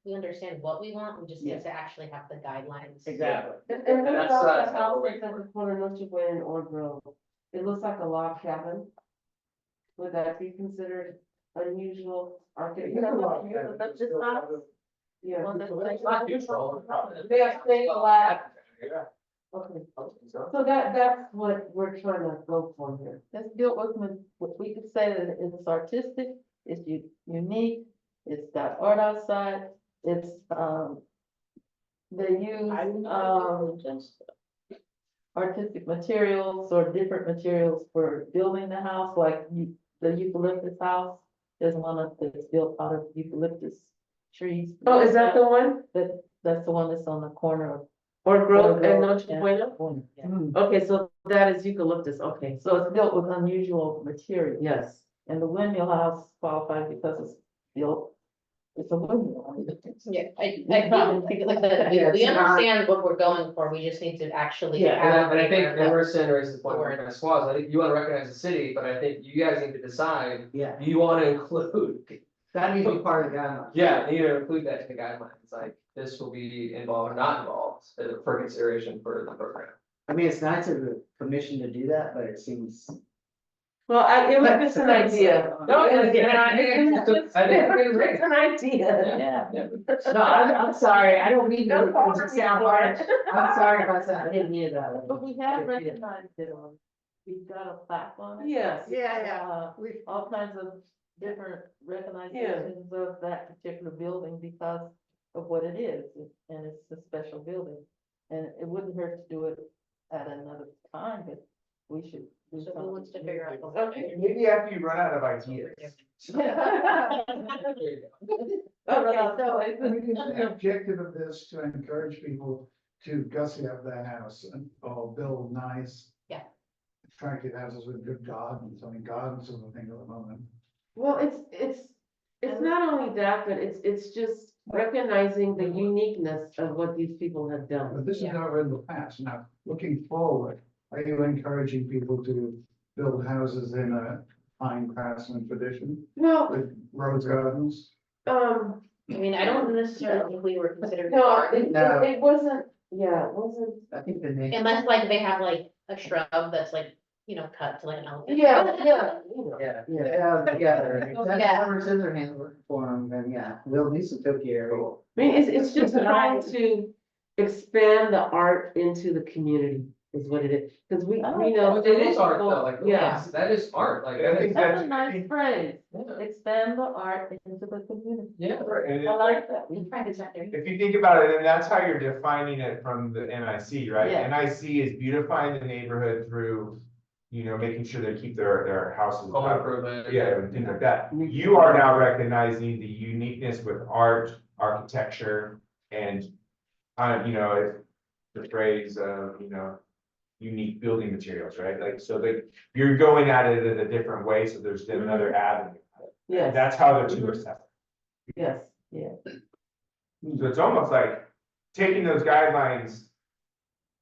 we understand what we want, we just Yeah. need to actually have the guidelines. Exactly. And what That's, about the how house we- that's at the corner of Noche Buena and Old Grove? It looks like a log cabin. Would that be considered unusual architecture? That's just not. Yeah. Well, that's It's not neutral. They are staying alive. Yeah. Okay, I think so. so that's what we're trying to go for here. That's built with, what we could say that it's artistic, it's unique, it's got art outside, it's, they use, artistic materials or different materials for building the house, like the eucalyptus house. There's one that's built out of eucalyptus trees. Oh, is that the one? That's the one that's on the corner of. Or Grove and Grove, Noche yeah. Buena? Yeah. Okay, so that is eucalyptus, okay, So it's built with unusual material. yes. And the windmill house qualifies because it's built, it's a windmill. Yeah, I think like that, Yeah, we it's not- understand what we're going for, we just need to actually. Yeah, have and I think that- Emerson raises the point Or- with Francois, I think you wanna recognize the city, but I think you guys need to decide, Yeah, do you wanna include That needs to be part of the guidelines. Yeah, you need to include that in the guidelines, like this will be involved or not involved for consideration for the program. I mean, it's nice of the commission to do that, but it seems. Well, it was just an idea. No, It was I think just an idea. Yeah. No, I'm sorry, I don't mean to No problem. sound harsh. I'm sorry about that, I didn't mean it that way. But we have recognized it on, we've got a platform. Yes. Yeah. With all kinds of different recognitions of that particular building because of what it is, and it's a special building. And it wouldn't hurt to do it at another time, but we should. do So who wants to figure out? something. Okay. Maybe after you run out of ideas. Okay, so I mean, is the objective of this to encourage people to gussy up their house and, or build nice. Yeah. Attractive houses with good gardens, I mean, gardens are the thing at the moment. Well, it's not only that, but it's just recognizing the uniqueness of what these people have done. But this is Yeah. over in the past, now, looking forward, are you encouraging people to build houses in a fine craftsman tradition Well, with rose gardens? um, I mean, I don't necessarily think we were considering. no, garden, No. it wasn't, yeah, it wasn't. I think the name. Unless like they have like a shrub that's like, you know, cut to like an elephant. Yeah. Yeah, Yeah. yeah, together. If that's Yeah. Robert Scissorhands working for them, then yeah, we'll do some topiary. I mean, it's just trying to expand the art into the community is what it is, because we know. It is art though, like, Yeah. that is art, like. I think That's a nice phrase, Yeah. expand the art into the community. Yeah. And I like that. We tried to check there. if you think about it, then that's how you're defining it from the NIC, right? Yeah. NIC is beautifying the neighborhood through, you know, making sure they keep their houses. Home up. improvement. Yeah, and things like that. You are now recognizing the uniqueness with art, architecture, and, you know, the phrase, you know, unique building materials, right? Like, so like, you're going at it in a different way, so there's another avenue. Yes, That's how the two are separate. yes, yeah. So it's almost like taking those guidelines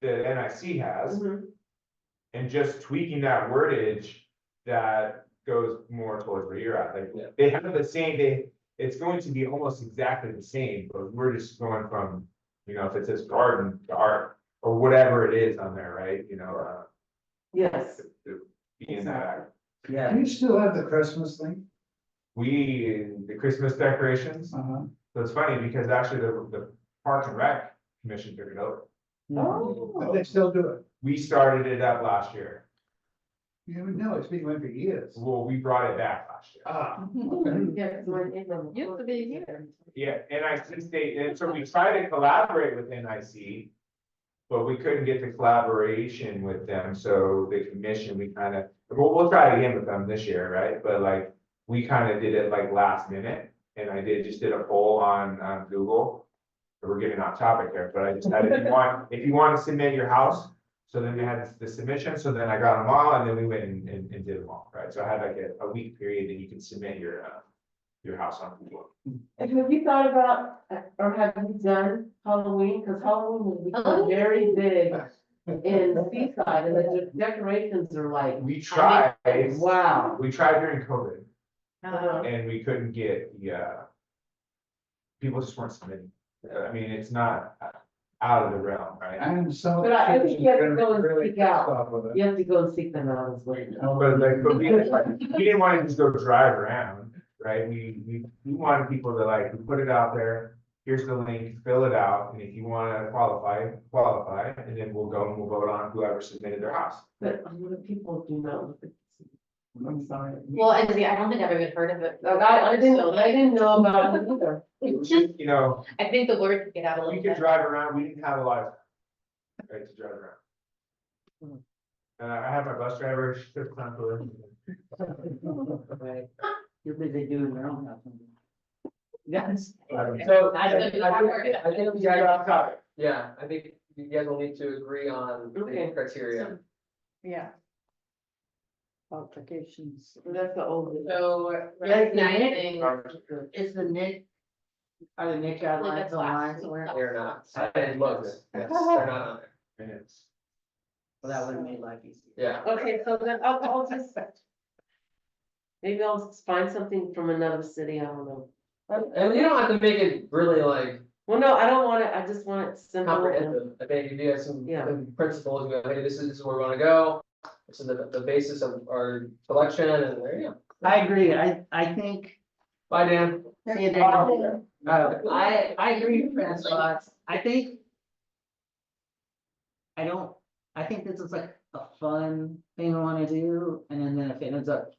that NIC has Mhm. and just tweaking that wordage that goes more towards where you're at, Yeah. like, they have the same, it's going to be almost exactly the same, but we're just going from, you know, if it says garden to art, or whatever it is on there, right, you know, Yes, to be in that. Yeah, Do you still have the Christmas thing? The Christmas decorations, Uh-huh. so it's funny, because actually the Park and Rec Commission took it over. But oh, they still do it. We started it up last year, You never know, it's been going for years. well, we brought it back last year. Ah, yeah, 'cause my neighbor Used to be here. Yeah, NIC state, and so we tried to collaborate with NIC. But we couldn't get the collaboration with them, so the commission, we kind of, we'll try it again with them this year, right? But like, we kind of did it like last minute, and I just did a poll on Google. So we're getting off topic there, but I just had, if you want to submit your house, so then they had the submission, so then I got them all, and then we went and did them all, right? So I had like a week period that you can submit your house on Google. And have you thought about, or have you done Halloween? Because Halloween has become very big in Seaside, and the decorations are like, We tried, wow. we tried during COVID, Uh, and we couldn't get people just weren't submitting. I mean, it's not out of the realm, right? and some. But I think you have to churches go and really speak out. stop with it. You have to go and seek them out as well. But we didn't want to just go drive around, right? We wanted people to like, we put it out there, here's the link, fill it out, and if you want to qualify, and then we'll go and we'll vote on whoever submitted their house. But a lot of people do not look at this. I'm sorry. Well, and see, I don't think I've even heard of it. Like, I didn't know about it either. It's just, You know, I think the word could get out a we little could bit. drive around, we didn't have a lot of, right, to drive around. I have my bus driver, she took time for it. you're busy doing your own house. Yes. So I don't know. I think you guys, yeah, I think you guys will need to agree on the Okay. criteria. Yeah. Qualifications. That's the old. So Yeah, recognizing, Is the Nick, are the Nick guidelines that's online last. somewhere? They're not, I didn't look, yes, they're not on there, Minutes. Well, that would have made life easier. yeah. Okay, so then I'll just. maybe I'll find something from another city, I don't know. And you don't have to make it really like Well, no, I don't want it, I just want it simple. and- comprehensive. I think if you have some Yeah. principles, you go, hey, this is where we wanna go. This is the basis of our collection, and there you go. I agree, I think. Bye, Dan. See you, Dan. I agree with Francois, I think. I think this is like a fun thing I wanna do, and then if it ends up.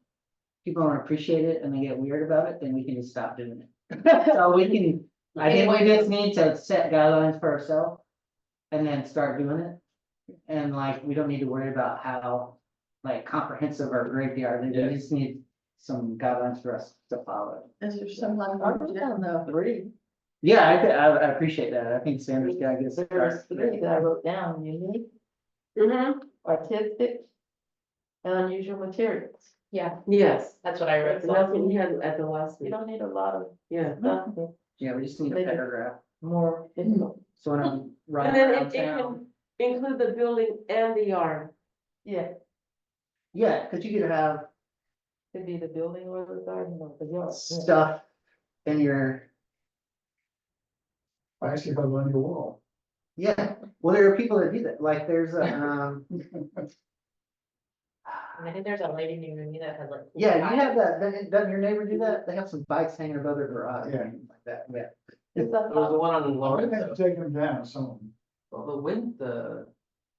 People don't appreciate it and they get weird about it, then we can just stop doing it. So we can, I think we just need to set guidelines for ourselves. And then start doing it. And like, we don't need to worry about how, like comprehensive or great they are, we Yeah. just need some guidelines for us to follow. Is there some like? down the three. Yeah, I appreciate that, I think Sandra's got a good There's start. three that I wrote down, unique, Mhm, artistic, and unusual materials. Yeah, yes, that's what I wrote. that's what we had at the last You meeting, don't need a lot of yeah. stuff, Yeah, we just need a Maybe. paragraph, more info. so when I'm And riding then around it can town. include the building and the yard. Yeah, Yeah, cause you could have could be the building or the garden or the yard. yeah. stuff in your, I actually have on your wall. yeah, well, there are people that do that, like there's a, And I think there's a lady near me that has like. yeah, you have that, doesn't your neighbor do that? They have some bikes hanging above their garage, Yeah. and like that, yeah. It's There was the one on I think Lorenzo. they take them down, some of them. Well, the wind,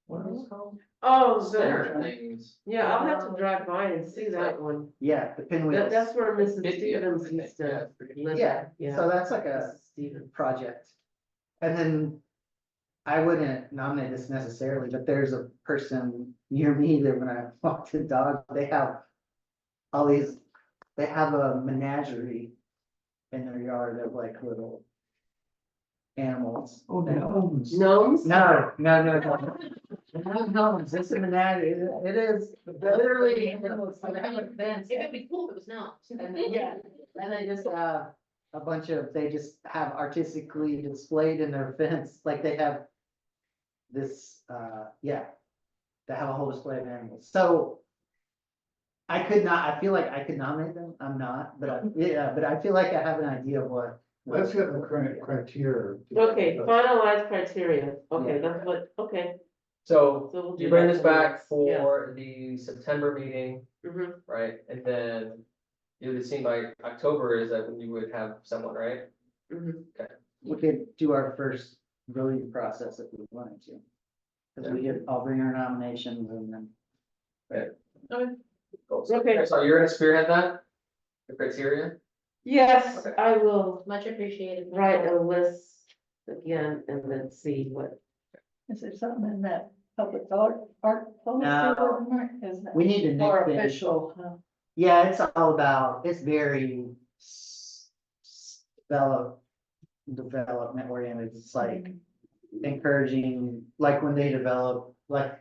what is it called? Oh, Center the, things. yeah, I'll have to drive by and see that one. Yeah, the pinwheels. That's where Mrs. 50, I Stevens think, used yeah, to it's pretty- live. Yeah, Yeah. so that's like a Mrs. Stevens. project. And then I wouldn't nominate this necessarily, but there's a person near me that when I walk the dog, they have all these, they have a menagerie in their yard of like little animals. Oh, the homes. Gnomes? No. Not gnomes, it's a menagerie, it is literally animals, they have a fence. It would be cool if it was not. And then, yeah, and they just have a bunch of, they just have artistically displayed in their fence, like they have. This, yeah, they have a whole display of animals, so. I feel like I could nominate them, I'm not, but but I feel like I have an idea of what. Let's get the criteria. Okay, finalized criteria, okay, Yeah. that's what, okay. So So we'll you do bring that this for the back next- for the September meeting, Mhm, right? And then you would see by October is that when you would have someone, right? mhm. We could do our first voting process if we wanted to. Cause we get, I'll bring our nominations and then. Cool. So- Okay. So you're gonna spearhead that? The criteria? Yes, Okay. I will Much appreciated. write a list again and then see what, Is there something in that public art policy? No. Is that We need to more nip it. official, huh? Yeah, it's all about, it's very. Development oriented, it's like encouraging, like when they develop, like.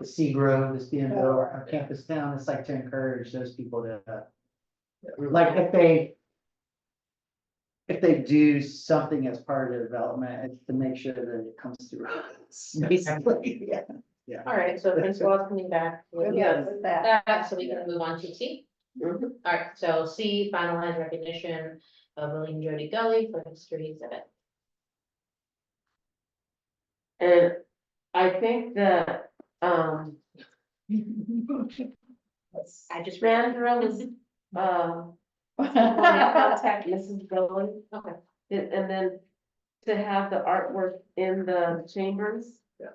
The Seagrove is being built, our campus town, it's like to encourage those people to, like if they. If they do something as part of the development, it's to make sure that it comes through us, basically, yeah. All right, so principal is coming back. with Yeah, with that. that, so we can move on to C. Mhm. All right, so C, finalized recognition of William Jody Gully for history exhibit. and I think that, I just ran. Sandra was, contact Mrs. Gully. Okay. And then to have the artwork in the chambers. Yeah.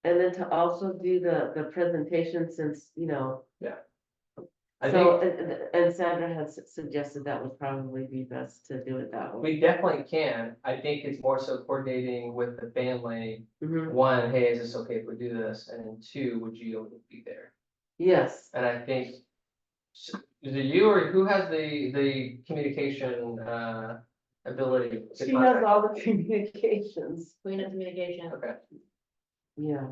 And then to also do the presentation since, you know. I So, think and Sandra has suggested that would probably be best to do it that way. we definitely can. I think it's more so coordinating with the family. Mhm. One, hey, is this okay if we do this? And then two, would you able to be there? Yes, And I think. Is it you or who has the communication ability? to she has contact? all the communications, Queen of communication. Okay, yeah.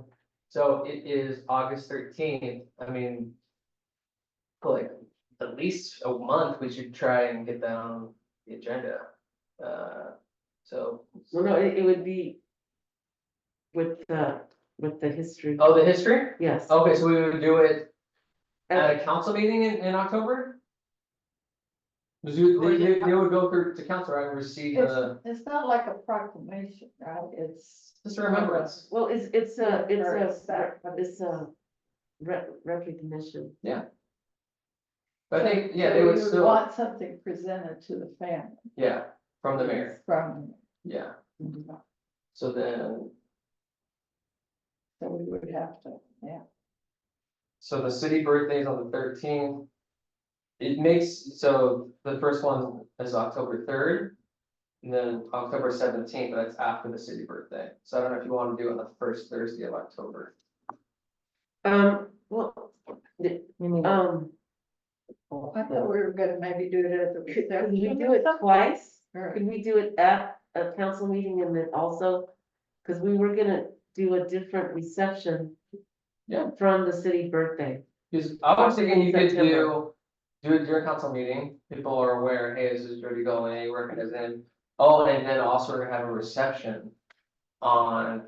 so it is August 13th. I mean. For like at least a month, we should try and get that on the agenda. So, Well, no, it would be with the history, oh, the history? yes. Okay, so we would do it at a council meeting in October? They would go through to council, right, and receive the, It's not like a proclamation, right? It's. just a remembrance. Well, it's a Or recognition. But I think, yeah, So they would you still, Want something presented to the family yeah, from the mayor, from, yeah, so so then, we would have to, yeah. so the city birthday is on the 13th. It makes, so the first one is October 3rd. And then October 17th, but that's after the city birthday, so I don't know if you want to do it on the first Thursday of October. Well, You mean, I thought we were gonna maybe do it at the could we reception. do it twice? Or- Could we do it at a council meeting and then also, because we were gonna do a different reception. Yeah. From the city birthday. Because I was thinking you could September. do it during council meeting, people are aware, hey, this is Jody going, working as in. Oh, and then also we're gonna have a reception on,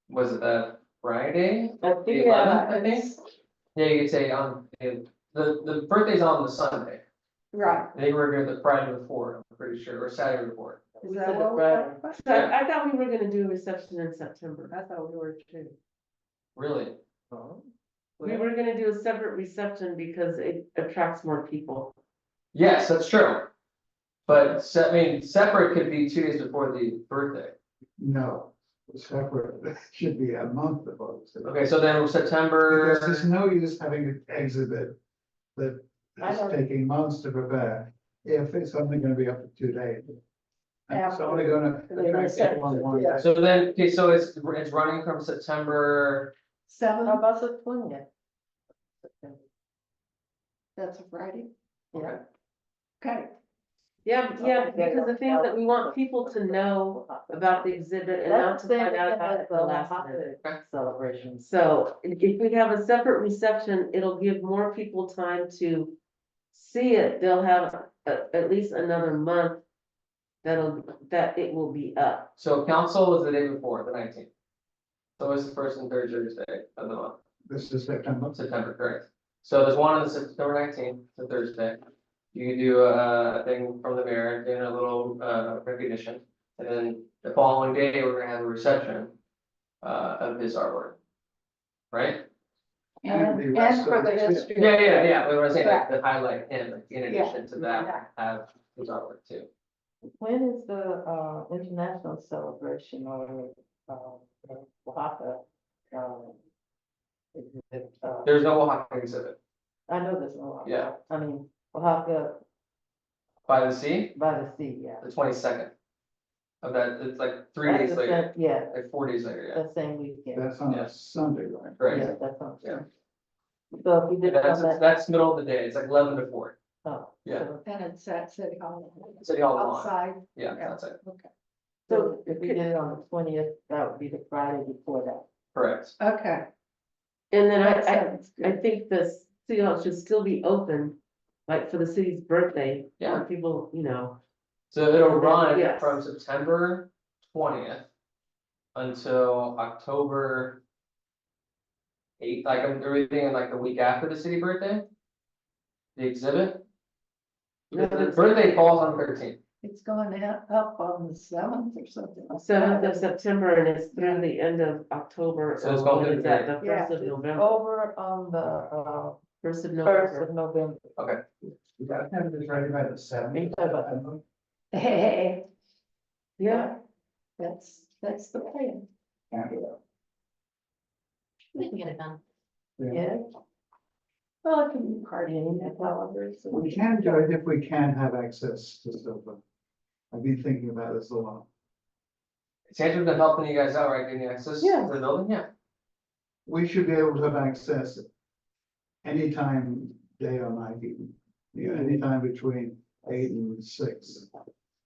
was it that Friday? I The think, 11th, I think? Yeah, you could say on, the birthday's on the Sunday, Right. I think we're doing the Friday before, I'm pretty sure, or Saturday before. Is We that said what the we're Friday. talking about? So I thought we were gonna do a reception in September. I thought we were too. Really? We were gonna do a separate reception because it attracts more people. Yes, that's true. But I mean, separate could be 2 days before the birthday. No, separate, it should be a month before. Okay, so then Because there's September, no use having an exhibit that I is know. taking months to prepare, if it's only gonna be up to 2 days. And it's only gonna After the attract people on one reception, day. so then, okay, so it's running from September, Seven, how about the 20th? that's a Friday. Yeah. Okay, Yeah, Okay. because the thing is that we want people to know about the exhibit and not That's to the find same out thing about as it the the last hot minute. dog celebrations. So if we have a separate reception, it'll give more people time to see it. They'll have at least another month that it will be up. so council was the day before, the 19th. So it's the first and third Thursday of the month, This is September. September, correct? So there's one on the September 19th, the Thursday. You can do a thing from the mayor, doing a little recognition, and then the following day, we're gonna have a reception of his artwork. Right? And the and rest for of the it, too. history. Yeah, but what I'm saying, like, to highlight him, like, in addition to Yeah. that, have his artwork too. When is the international celebration or Oaxaca? Is it, There's no Oaxaca exhibit I know there's no Oaxaca. Yeah. I mean, Oaxaca by the sea, by the sea, yeah. the 22nd. Of that, it's like 3 That's days the later, same- Yeah, like 4 days later, yeah, that same weekend. That's on Yeah. a Sunday, right? right? Yeah, that's on. Yeah. So if we did it That's, on that. that's middle of the day, it's like 11 to 4, Oh, yeah. so- And it's at City Hall. City Hall lawn. Outside. yeah, that's it, Okay, So if we did it on the 20th, that would be the Friday before that. correct. okay. And then That I sounds good. think the city hall should still be open, like for the city's birthday. Yeah. For people, So it'll run Yes. from September 20th until October 8th, like I'm everything like the week after the city birthday. The exhibit, No, the that's- birthday falls on 13th. It's going up on the 7th or something. like 7th that. of September and it's through the end of October. So it's or going when through is the that, day. the Yeah. 1st of November, Over on the 1st of 1st November. of November. We gotta have it ready by the seventh. You talk about- Hey, Yeah, that's the plan. We can get it done. Yeah. Well, it can be partying at Oliver's. We can do it if we can have access to silver. I've been thinking about this a lot. Sandra's been helping you guys out, right, getting access to Yeah. the building, yeah. We should be able to have access anytime, day or night, even, anytime between 8 and 6.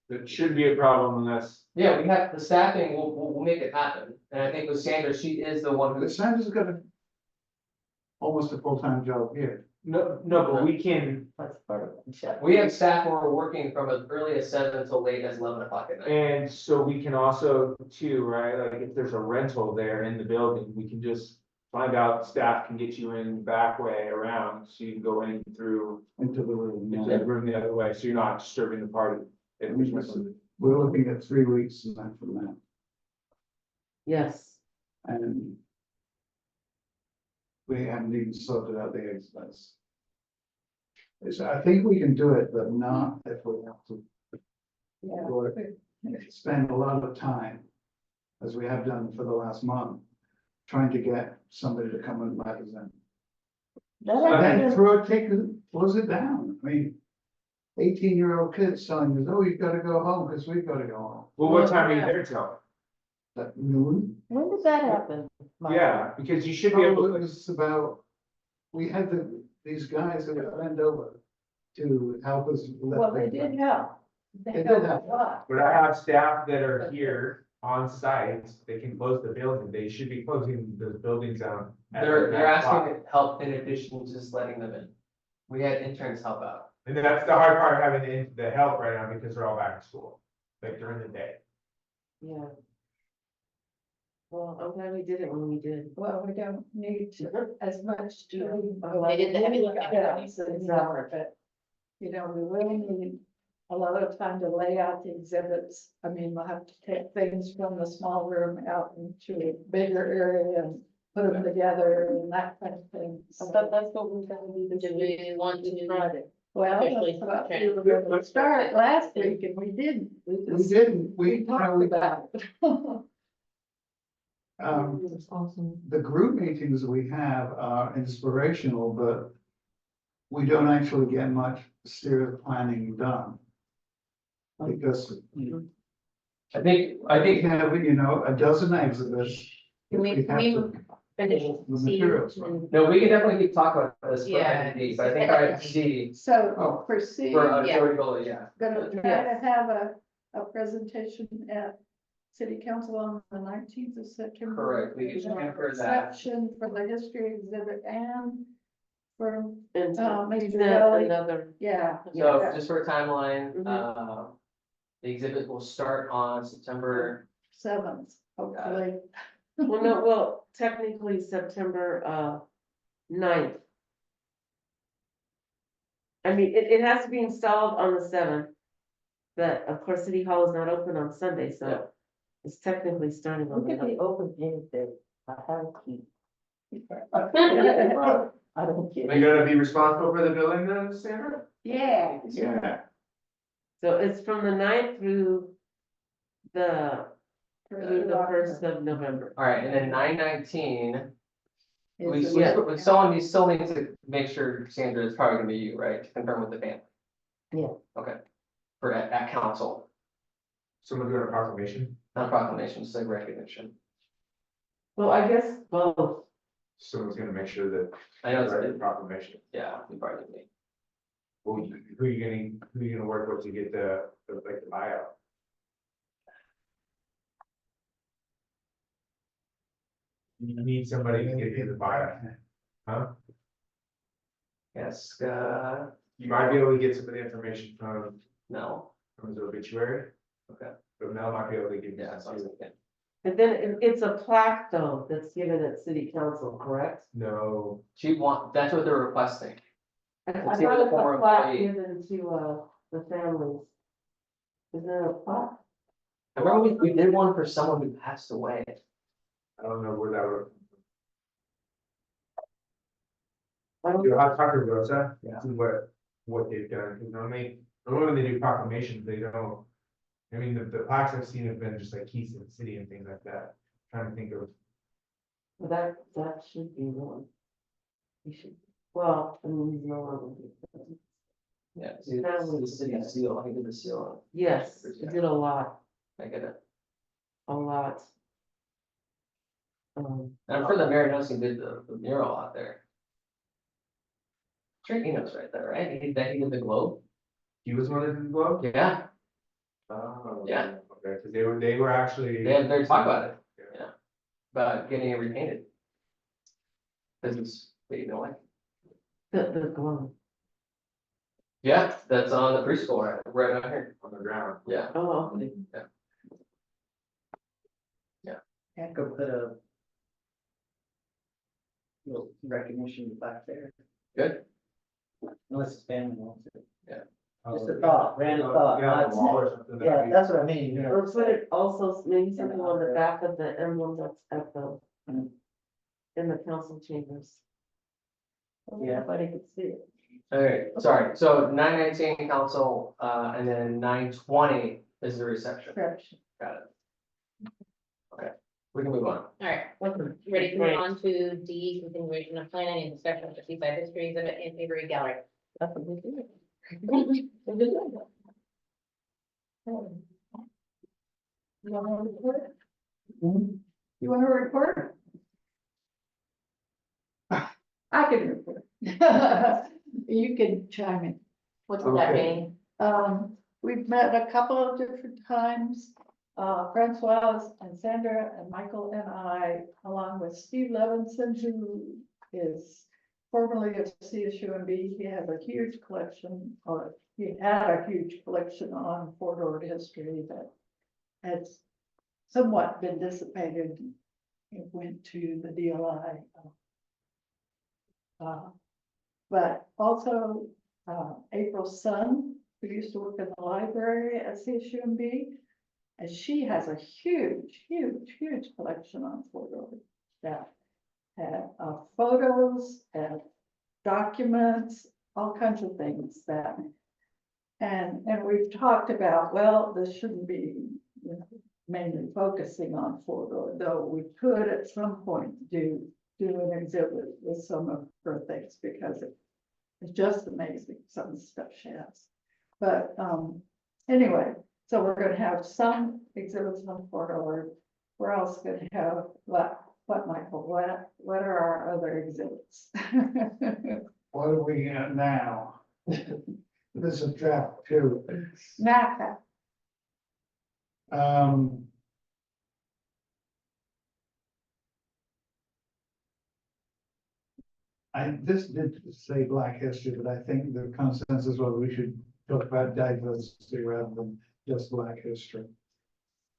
It shouldn't be a problem unless, Yeah, we have the staffing, we'll make it happen, and I think with Sandra, she is the one But who's, Sandra's got almost a full-time job here. no, but we can, That's part of it. Yeah. we have staff who are working from as early as 7 till late as 11 o'clock at night. and so we can also too, right, like if there's a rental there in the building, we can just find out staff can get you in back way around, so you can go in through Into the room. into the room the other way, so you're not disturbing the party. We're looking at 3 weeks from now, Yes, and we haven't even sorted out the expense. I think we can do it, but not if we have to Yeah. spend a lot of time, as we have done for the last month, trying to get somebody to come and let us in. And then close it down. I mean, 18-year-old kids telling us, oh, you've got to go home because we've got to go home. Well, what time are you there till? At noon. When did that happen? Mike? Yeah, because you should be able Oh, it to, was about, we had these guys that would bend over to help us. lift Well, they things did up. help. They They did helped a help. lot. but I have staff that are here on site, they can close the building, they should be closing the buildings down. at They're 9 asking o'clock. help in addition to just letting them in. We had interns help out. And that's the hard part, having the help right now, because they're all back to school, like during the day. yeah. Well, I'm glad we did it when we did. Well, we don't need to as much to. They did the heavy lifting. Yeah, exactly, but, you know, we really need a lot of time to lay out the exhibits. I mean, we'll have to take things from the small room out into a bigger area and put them together and that kind of thing. I thought that's what we were gonna do this Do week. we want to? Friday. Well, Officially, that's what okay. we were gonna start last week and we didn't. We didn't, We talked about it. That's awesome. the group meetings we have are inspirational, but we don't actually get much serious planning done. Because I think, we have, you know, a dozen exhibits. Can we, have can we to- finish? The see materials. and- no, we can definitely keep talking about this for Yeah. IDD, but I think our IDD So proceed, for Yeah. Joey Gola, yeah. gonna try to have a presentation at city council on the 19th of September. Correct, we can shoot for that. Reception for the history exhibit and for, And maybe present Valley. another, yeah. So yeah, just for a timeline, Mhm. the exhibit will start on September, 7th, hopefully. well, no, well, technically September 9th. I mean, it has to be installed on the 7th. But of course, City Hall is not open on Sunday, Yeah. so it's technically starting on We the could be 9th. open any day. I have a key. I don't Are care. you gonna be responsible for the building then, Sandra? Yeah. Yeah. So it's from the 9th through the 1st of November. all right, and then 9/19. We, Is we, it- we still need to make sure, Sandra, it's probably gonna be you, right, to confirm with the family. Yeah. Okay, for at council, Someone doing a proclamation, not proclamation, just like recognition. Well, I guess both. someone's gonna make sure that. I know it's, Right, proclamation. yeah, you probably need. Who you gonna work with to get like the buyout? You need somebody to give you the buyout, huh? Yes, You might be able to get some of the information no, from the obituary. Okay. But Mel might be able to give you. yeah, that's what I was thinking. And then it's a plaque though, that's given at City Council, correct? No, That's what they're requesting. I It's thought either it's former a plaque employee. given to the families. Is there a plaque? I remember we did one for someone who passed away. I don't know where that would. I don't- You'll have to talk to Rosa, Yeah. see what they've done, because normally when they do proclamations, they don't. I mean, the plaques I've seen have been just like keys to the city and things like that, trying to think of. Well, that should be one. He should, well, I mean, he's no longer. Yeah, see, this is the city seal, I did the seal on Yes, he did a lot, it. I get it. a lot. And I'm sure that Mary Nelson did the mural out there. Sure, he knows right there, right? He did the globe. He was one of the globe? Yeah, Oh. Yeah. Okay, because they were actually. they're talking about it, Yeah. yeah, about getting it repainted. This is, you know, like, The glove. yeah, that's on the preschool right out here, On the ground. yeah. Oh, Yeah. Go put a recognition back there, Good. unless it's family wants it. Yeah. Just a thought, random thought. Yeah, not- the wall or something. Yeah, that's what I mean, you know. Or put it also, maybe something on the back of the emblem that's at the. In the council chambers. Yeah. Everybody could see it. Okay, sorry, so 9:19 council, and then 9:20 is the reception. Correct. Got it. Okay, we can move on. All right, ready to move on to D, continuation of planning and discussion of the Seaside History Exhibit in Avery Gallery. That's what we do. You wanna report? You wanna report? I can report. You can chime in. What's that Okay. mean? We've met a couple of different times. Francoise and Sandra and Michael and I, along with Steve Levinson, who is formerly of CSUMB. He has a huge collection, or he had a huge collection on Fort Ord history that has somewhat been dissipated. It went to the DLI. But also, April Sun, who used to work in the library at CSUMB. And she has a huge, huge, huge collection on Fort Ord that had photos and documents, all kinds of things that. And we've talked about, well, this shouldn't be, you know, mainly focusing on Fort Ord, though we could at some point do an exhibit with some of her things, because it's just amazing, some of the stuff she has. But anyway, so we're gonna have some exhibits on Fort Ord. We're also gonna have what, Michael, what are our other exhibits? What are we at now? This is draft two. NACA, This did say Black history, but I think the consensus was we should talk about diversity rather than just Black history.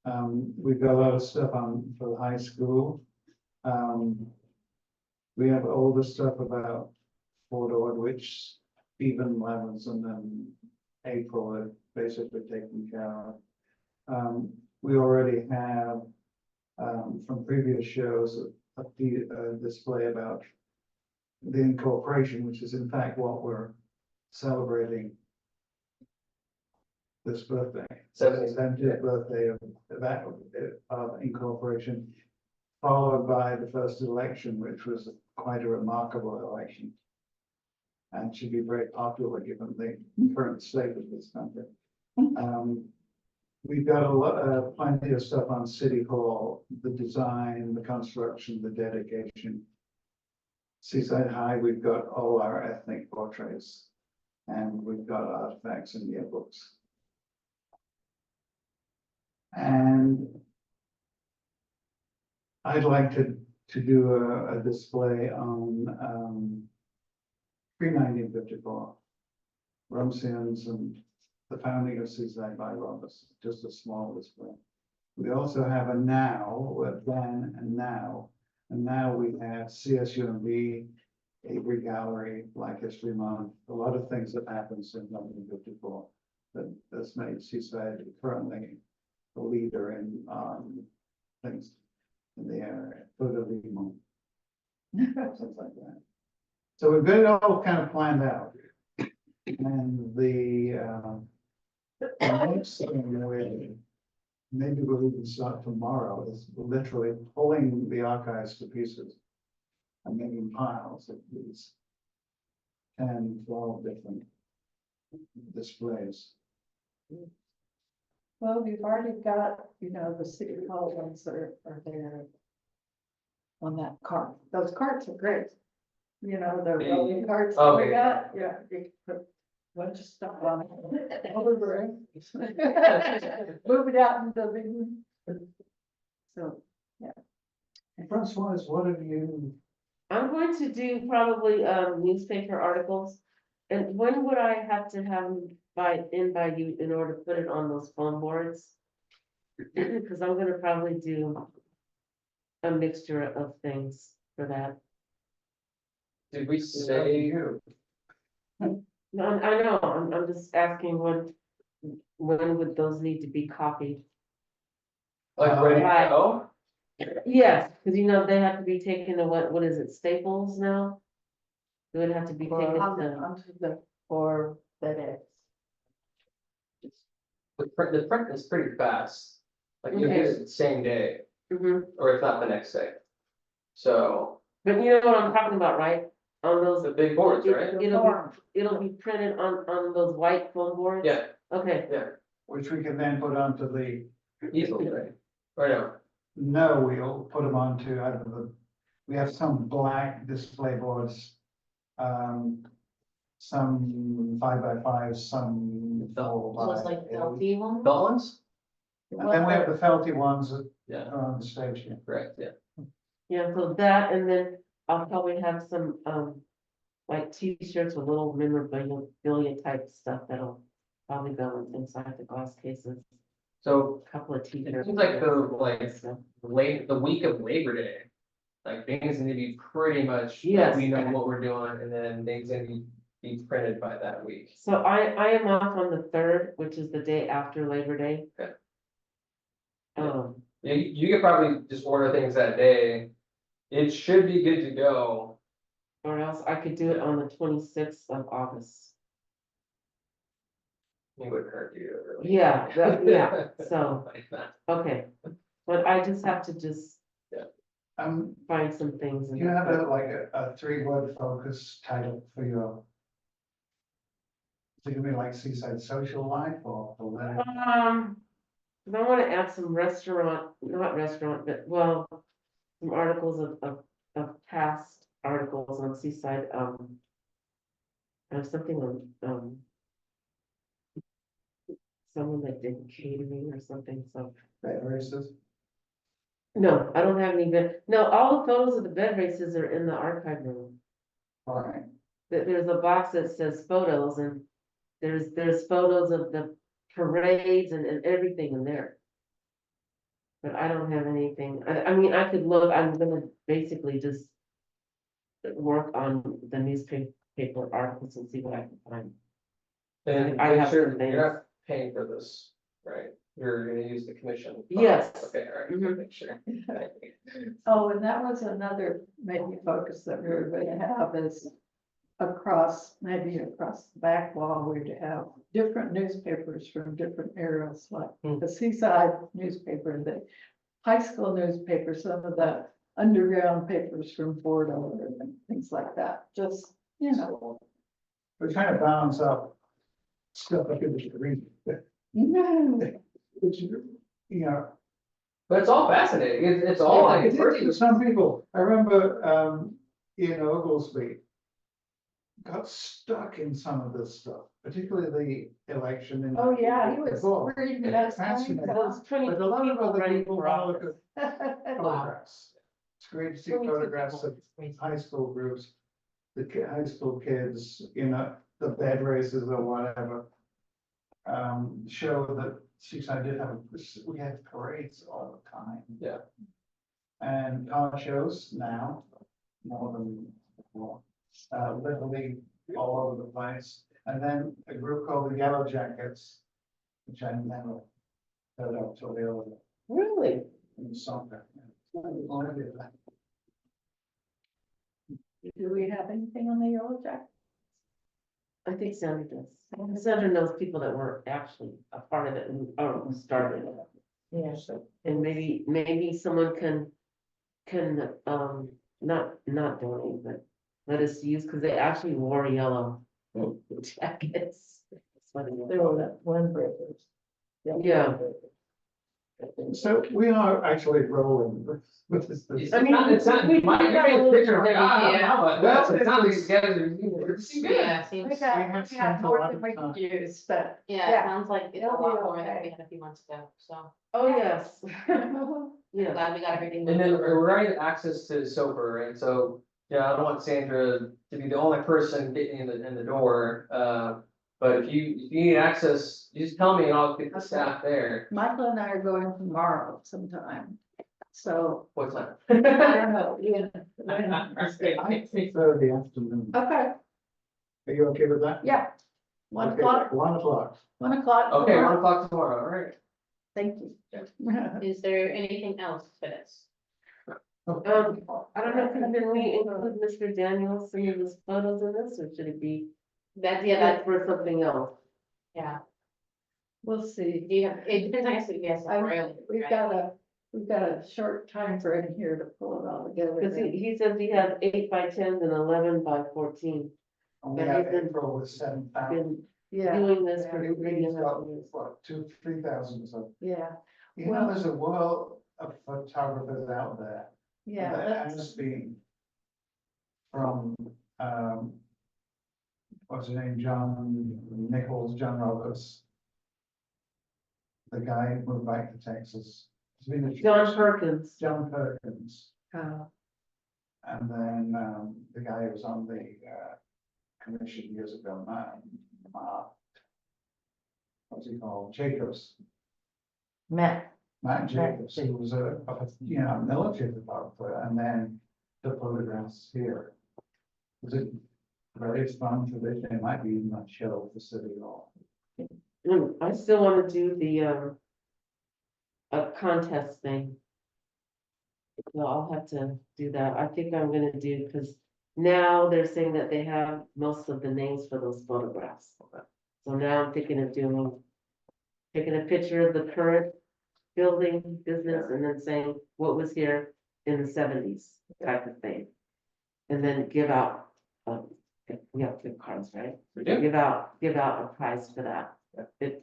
We've got a lot of stuff on for the high school. We have older stuff about Fort Ord, which Stephen Levinson and April are basically taking care of. We already have, from previous shows, a display about the incorporation, which is in fact what we're celebrating this birthday. 70th birthday of that, of incorporation, followed by the first election, which was quite a remarkable election. And should be very popular given the current state of this country. We've got a lot, plenty of stuff on City Hall, the design, the construction, the dedication. Seaside High, we've got all our ethnic portraits, and we've got artifacts and yearbooks. And I'd like to do a display on pre-1954, Rumsians and the founding of Seaside by Roberts, just a small display. We also have a now, then and now. And now we have CSUMB, Avery Gallery, Black History Month, a lot of things that happened since 1954 that's made Seaside currently a leader in things in the area, photo month, things like that. So we've got it all kind of planned out. And the next thing we maybe we'll even start tomorrow, is literally pulling the archives to pieces and making piles of these 10, 12 different displays. well, we've already got, you know, the City Hall ones that are there on that cart. Those carts are great. You know, the rolling carts that we got, yeah, you can put a bunch of stuff on it. All over it. Move it out into the big room. So, yeah. Francois, what have you, I'm going to do probably newspaper articles. And when would I have to have them by you in order to put it on those foam boards? Because I'm gonna probably do a mixture of things for that. Did we It's up to say, you. No, I know, I'm just asking when would those need to be copied? like, ready to Right. go? Yes, because you know, they have to be taken to what is it, Staples now? They would have to be taken to, Onto the, or FedEx. The print is pretty fast, like you get it the same day, Mhm. or if not the next day. So, But you know what I'm talking about, right? On those, the big boards, right? it'll be printed on those white foam boards? Yeah, Okay, yeah, Which we can then put onto the, easily, right? Or no, no, we'll put them onto, I don't know, we have some black display boards. Some 5x5, some Felt- four So it's by like eight. LT one? belt ones? And then we have the felty ones that Yeah, are on the stage here. correct, yeah. yeah, so that, and then I'll probably have some, like T-shirts with little memorabilia type stuff that'll probably go inside the glass cases, So, a couple of it T-shirts. seems like the So, the week of Labor Day. Like things need to be pretty much, Yes. we know what we're doing, and then things need to be printed by that week. So I am off on the 3rd, which is the day after Labor Day. Okay. You could probably just order things that day. It should be good to go. Or else I could do it on the 26th of August. It wouldn't hurt you to really. Yeah, yeah, so, Like that. okay, but I just have to just Um, find some things. you have a 3-word focus title for your. Is it gonna be like Seaside Social Life or political? 'Cause I wanna add some not restaurant, but well, some articles of past articles on Seaside, I have something on, someone that did catering or something, so. Bed races? No, I don't have any no, all the photos of the bed races are in the archive room. All right. There's a box that says photos and there's photos of the parades and everything in there. But I don't have anything, I mean, I could look, I'm gonna basically just work on the newspaper articles and see what I can find. And I make have sure some you're things. not paying for this, right? You're gonna use the commission. funds. Yes. Okay, all right, Mhm. make sure. Oh, and that was another maybe focus that we were going to have is maybe across the back wall, we'd have different newspapers from different areas, like Hmm. the Seaside newspaper, the high school newspaper, some of the underground papers from Fort Ord and things like that, just, you know. We kind of balance out stuff like it was reading, which, you know. But it's all fascinating, it's all like, It is to some people, I remember, Ian Oglesby got stuck in some of this stuff, particularly the election in. Oh, yeah, he was before. reading It's that. fascinating. Those 20 But a lot of people other running people for want to office. look at photographs. It's great to see 22 photographs people. of high school groups, the high school kids, you know, the bed races or whatever. Show that Seaside did have, we had parades all the time. Yeah. And car shows now, more than before, literally all over the place. And then a group called the Yellow Jackets, which I never heard of till the other Really? in soccer. Do we have anything on the Yellow Jacket? I think Sandra does. Sandra knows people that were actually a part of it and, who started it. Yeah. And maybe someone can, not donate, but let us use, because they actually wore yellow jackets. It's funny. There were one breakers. Yeah. So we are actually rolling with this. It's I mean, not, we- Mike, you made a picture, I'm like, I don't know, but Well, it's not like it's- you guys are, it's good. Yeah, seems, We have got spent a more lot than of we time. could use, but. yeah, it sounds like it's a It'll be lot more than okay. we had a few months ago, so. Oh, yes. I'm Yeah. glad we got everything. And moved then over. regarding access to SOPR, right, so, yeah, I don't want Sandra to be the only person getting in the door, but if you need access, you just tell me and I'll get the staff there. Michael and I are going tomorrow sometime. So, What's that? I don't know, yeah. I prefer the afternoon. Okay, Are you okay with that? yeah. 1 Okay, o'clock, 1 o'clock. 1 o'clock. Okay, tomorrow. 1 o'clock tomorrow, all right. Thank you. Is there anything else for this? I don't know, can we include Mr. Daniels in his photos in this, or should it be? That's, Yeah, yeah, that's that, for something else. yeah, We'll see. do you have, it depends, I guess, if you guys have room, We've right? got a short time frame here to pull it all together. Cause he says he has 8x10s and 11x14. And we But have he's been- April with 7,000. Been Yeah, doing this for He's 3.5 got, years. what, 3,000 or so. yeah, You know, there's a world of photographers out there. yeah. That that's- has been from, what's his name, John Nichols, John Roberts. The guy who moved back to Texas. He's been a- John Perkins. John Perkins, uh, and then, the guy who was on the, commission years ago, what's he called, Jacobs, Matt, Matt Jacobs, who was a military photographer, and then the photographs here. Was it very fun tradition? It might be even a show for City Hall. I still wanna do the, a contest thing. So I'll have to do that. I think I'm gonna do, cause now they're saying that they have most of the names for those photographs. So now I'm thinking of taking a picture of the current building, business, and then saying what was here in the 70s type of thing. And then give out, we have gift cards, right? We do. Give out a prize for that. If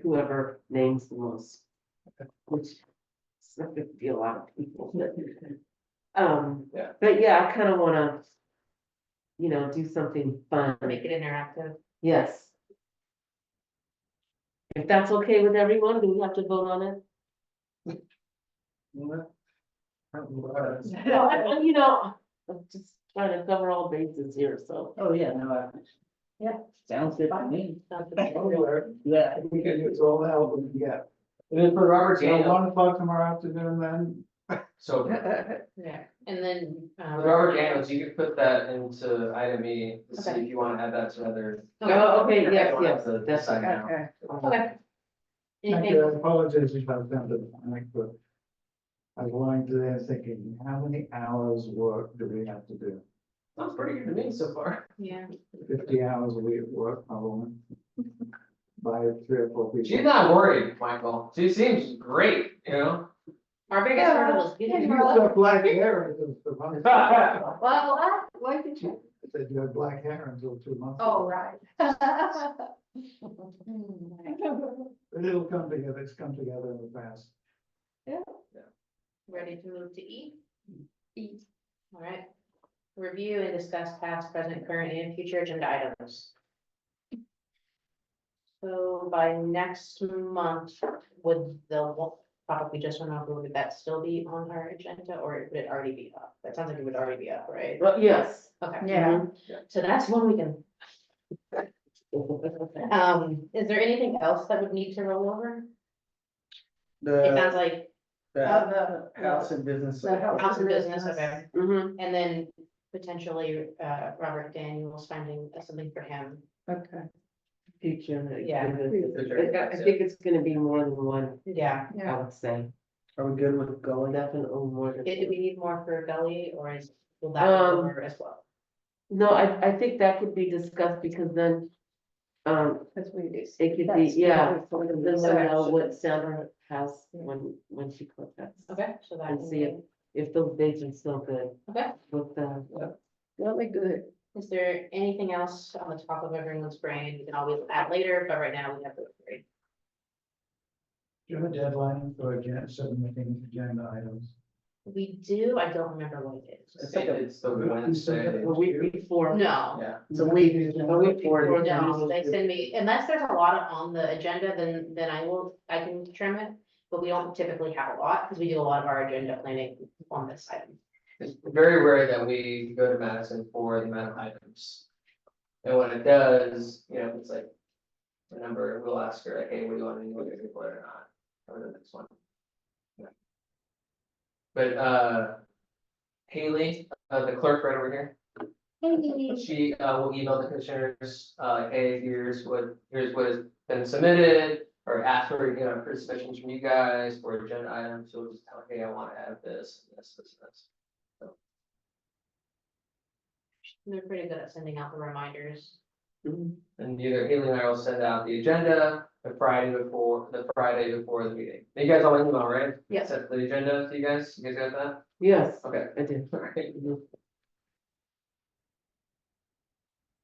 whoever names the most. Which is not gonna be a lot of people, but. Yeah. But yeah, I kind of wanna. Do something fun. Make it interactive. Yes. If that's okay with everyone, do we have to vote on it? I'm just trying to cover all bases here, so. oh, yeah, no, Yeah. sounds good to me. Yeah, we can use all the help we can get. And then for Robert So Daniels, 1 o'clock tomorrow afternoon then? so Yeah, and then, with Robert Daniels, you could put that into item E to see if you want to add that to other. Oh, okay, You yes, don't have yes, to that's decide now. Okay. okay. Thank Anything, you, I apologize if I was down to the mic, but I was lying there thinking, how many hours work do we have to do? Sounds pretty good to me so far. yeah, 50 hours a week work, probably. By 3 or 4 people. She's not worried, Michael. She seems great, you know? our biggest hurdle is getting. You got black hair until the month. What? What did you? I said you had black hair until 2 months. Oh, ago. right. But it'll come together, it's come together in the past. Ready to move to E? E. All right. Review and discuss past, present, current, and future agenda items. So by next month, would the topic we just went over, would that still be on our agenda, or would it already be up? That sounds like it would already be up, right? Well, yes. Okay, Yeah. so that's one we can. Is there anything else that would need to roll over? It The, sounds like the house and business. The house and business, okay. Mhm. And then potentially, Robert Daniels finding something for him. Okay, Future. Yeah. I think it's gonna be more than one, Yeah. I yeah. would say. Are we good with going? Definitely more than. Do we need more for Belly, or will that Um, go over as well? No, I think that could be discussed because then, Because we do. it could be, yeah, then we'll know what Sandra has when she contacts. Okay, so that. And see if those dates are still good Okay, with the. Really good. is there anything else on the top of everyone's brain? We can always add later, but right now we have those three. Do you have a deadline for submitting agenda items? We do, I don't remember what it is. It's the Wednesday. A week before. No, Yeah. It's a week before. no, they send me, unless there's a lot on the agenda, then I can trim it. But we don't typically have a lot, because we do a lot of our agenda planning on this item. It's very rare that we go to Madison for the amount of items. And when it does, it's like a number, we'll ask her, like, hey, what do you want to do, whether you for it or not, or the next one. But, Haley, the clerk right over here, she, will email the commissioners, hey, here's what has been submitted. Or ask for, for submissions from you guys for agenda items, so just tell, hey, I wanna add this, this, this, this. They're pretty good at sending out the reminders. And either Haley and I will send out the agenda the Friday before the meeting. You guys all email, right? Yes. Set the agenda to you guys got that? Yes, Okay. I did. Alright.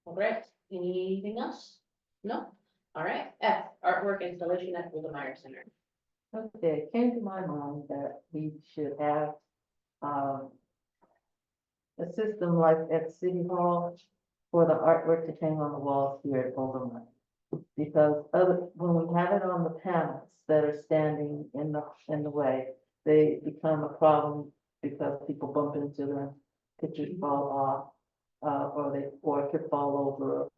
All right, anything else? No? All right, F, artwork installation at Meyer Center. Okay, it came to my mind that we should have, a system like at City Hall for the artwork to hang on the walls here at Overland. Because when we have it on the panels that are standing in the way, they become a problem because people bump into them, pictures fall off, or it could fall over, or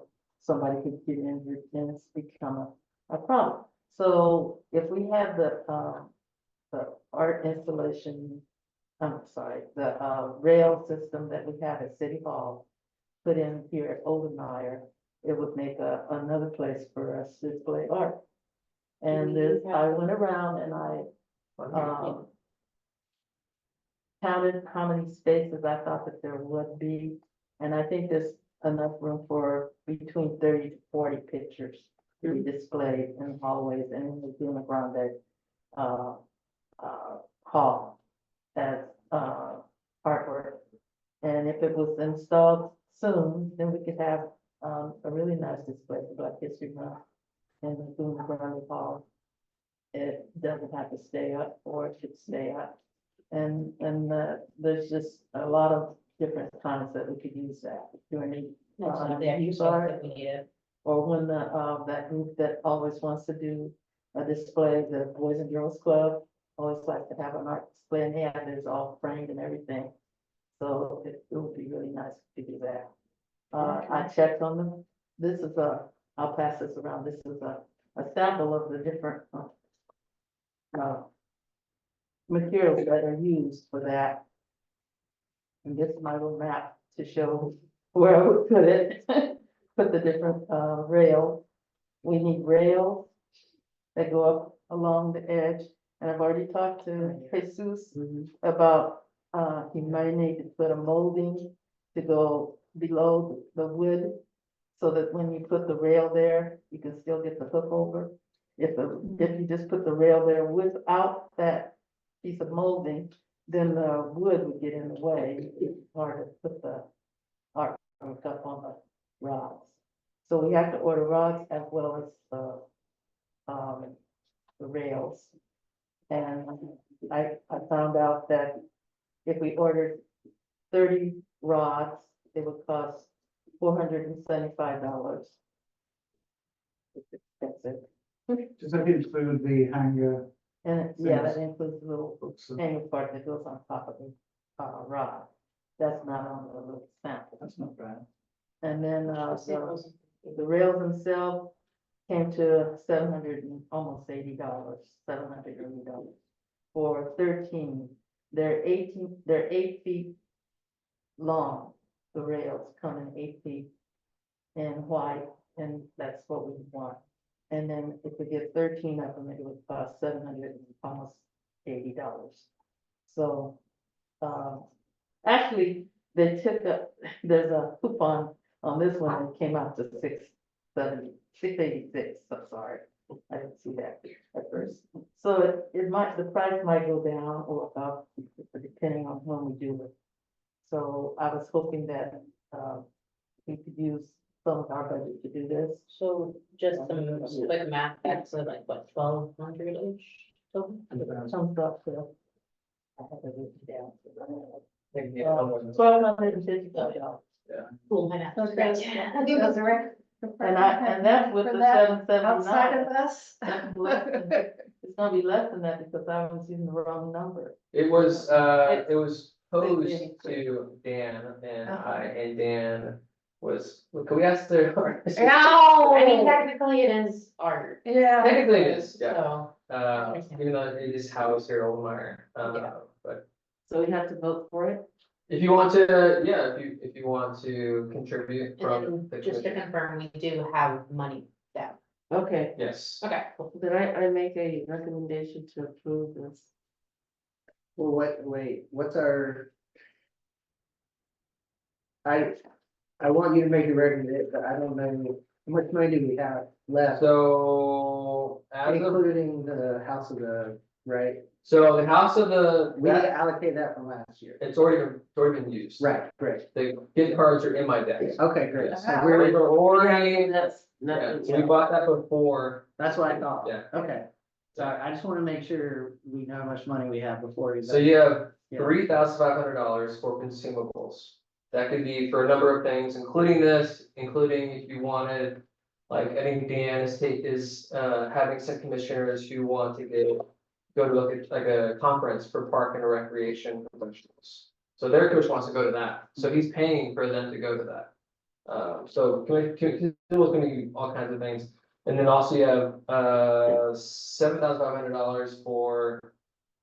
somebody could get injured, and it's become a problem. So if we have the art installation, I'm sorry, the rail system that we have at City Hall put in here at Oldmeyer, it would make another place for us to display art. And I went around and I counted how many spaces I thought that there would be. And I think there's enough room for between 30 to 40 pictures to be displayed in hallways and in the Duna Grande hall as artwork. And if it was installed soon, then we could have a really nice display for Black History Month in the Duna Grande hall. It doesn't have to stay up, or it should stay up. And there's just a lot of different times that we could use that during the The extra stuff that we needed. or when that group that always wants to do a display, the Boys and Girls Club, always like to have an art display, and yeah, there's all framed and everything. So it would be really nice to do that. I checked on them. This is I'll pass this around. This is a sample of the different materials that are used for that. And this is my little map to show where I would put it, put the different rails. We need rails that go up along the edge. And I've already talked to Jesus about, he might need to put a molding to go below the wood, so that when you put the rail there, you can still get the hook over. If you just put the rail there without that piece of molding, then the wood would get in the way. It's hard to put the art up on the rods. So we have to order rods as well as the rails. And I found out that if we ordered 30 rods, it would cost $475. It's expensive. Does that include the hanger? And yeah, that includes the little hanger part that goes on top of the rod. That's not on the little sample. That's not bad. And then the rails themselves came to almost $80, $780 for 13. They're 8 feet long. The rails come in 8 feet in wide, and that's what we want. And then if we get 13 of them, it would cost almost $80. So, actually, there's a coupon on this one that came out to $686. I'm sorry, I didn't see that at first. So the price might go down or up depending on when we do it. So I was hoping that we could use some of our budget to do this. So just some quick math, that's like what, 1,200-ish? Some stuff, so I have it written down. $1,255. Cool, my math. Okay. Great. Those are And that's with For the that, 779. outside of us. It's gonna be less than that because I was using the wrong number. It was posed Big to Dan and Dan was, can we ask the artist? I mean, technically it is art, Yeah. Technically it is, yeah. so. Even though it is housed here, Oldmeyer, Yeah. but So we have to vote for it? If you want to, yeah, if you want to contribute And from then the just to commission. confirm, we do have money down. Okay, Yes. Okay, cool. did I make a recommendation to approve this? Well, wait, what's our? I want you to make a recommendation, but I don't know, how much money do we have left, So, as of, including the house of the, right? so the house of the, We need to allocate that from last year. it's already been used. Right, great, The gift cards are in my desk. okay, great, so Yeah. we're, We're already, That's yeah, nothing. so we bought that before, that's what I thought. Yeah. Okay, so I just wanna make sure we know how much money we have before we. so you have Yeah. $3,500 for consumables. That could be for a number of things, including this, including if you wanted, like, I think Dan is having some commissioners who want to go to look at like a conference for park and recreation professionals. So their coach wants to go to that, so he's paying for them to go to that. So consumables can be all kinds of things. And then also you have $7,500 for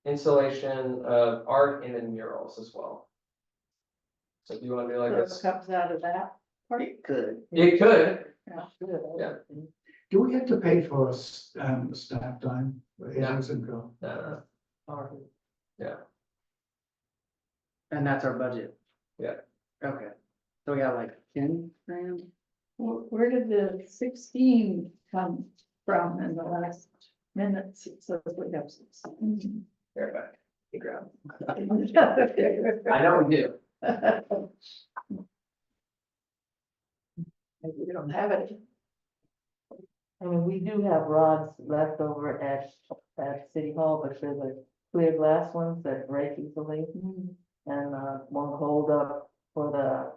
installation of art and then murals as well. So if you want to do like So it this, comes out of that. It could. it could, Yeah. Do we have to pay for staff time? No. No. And that's our budget. Yeah. Okay, so we got like 10 grand? Where did the 16 come from in the last minutes? It says we have 16. there back, you grab. I I know we do. We don't have it. I mean, we do have rods left over at City Hall, but they're the clear glass ones that break easily. And, won't hold up for the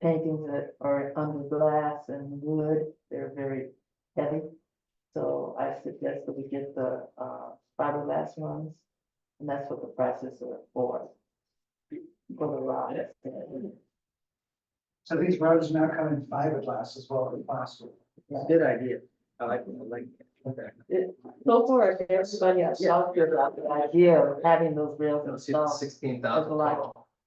paintings that are under glass and wood, they're very heavy. So I suggest that we get the, fiberglass ones, and that's what the prices are for. For the rod. So these roads now come in fiberglass as well as plastic. Good idea. I like it. Okay. So far, everybody has talked about the idea of having those rails installed. 16,000.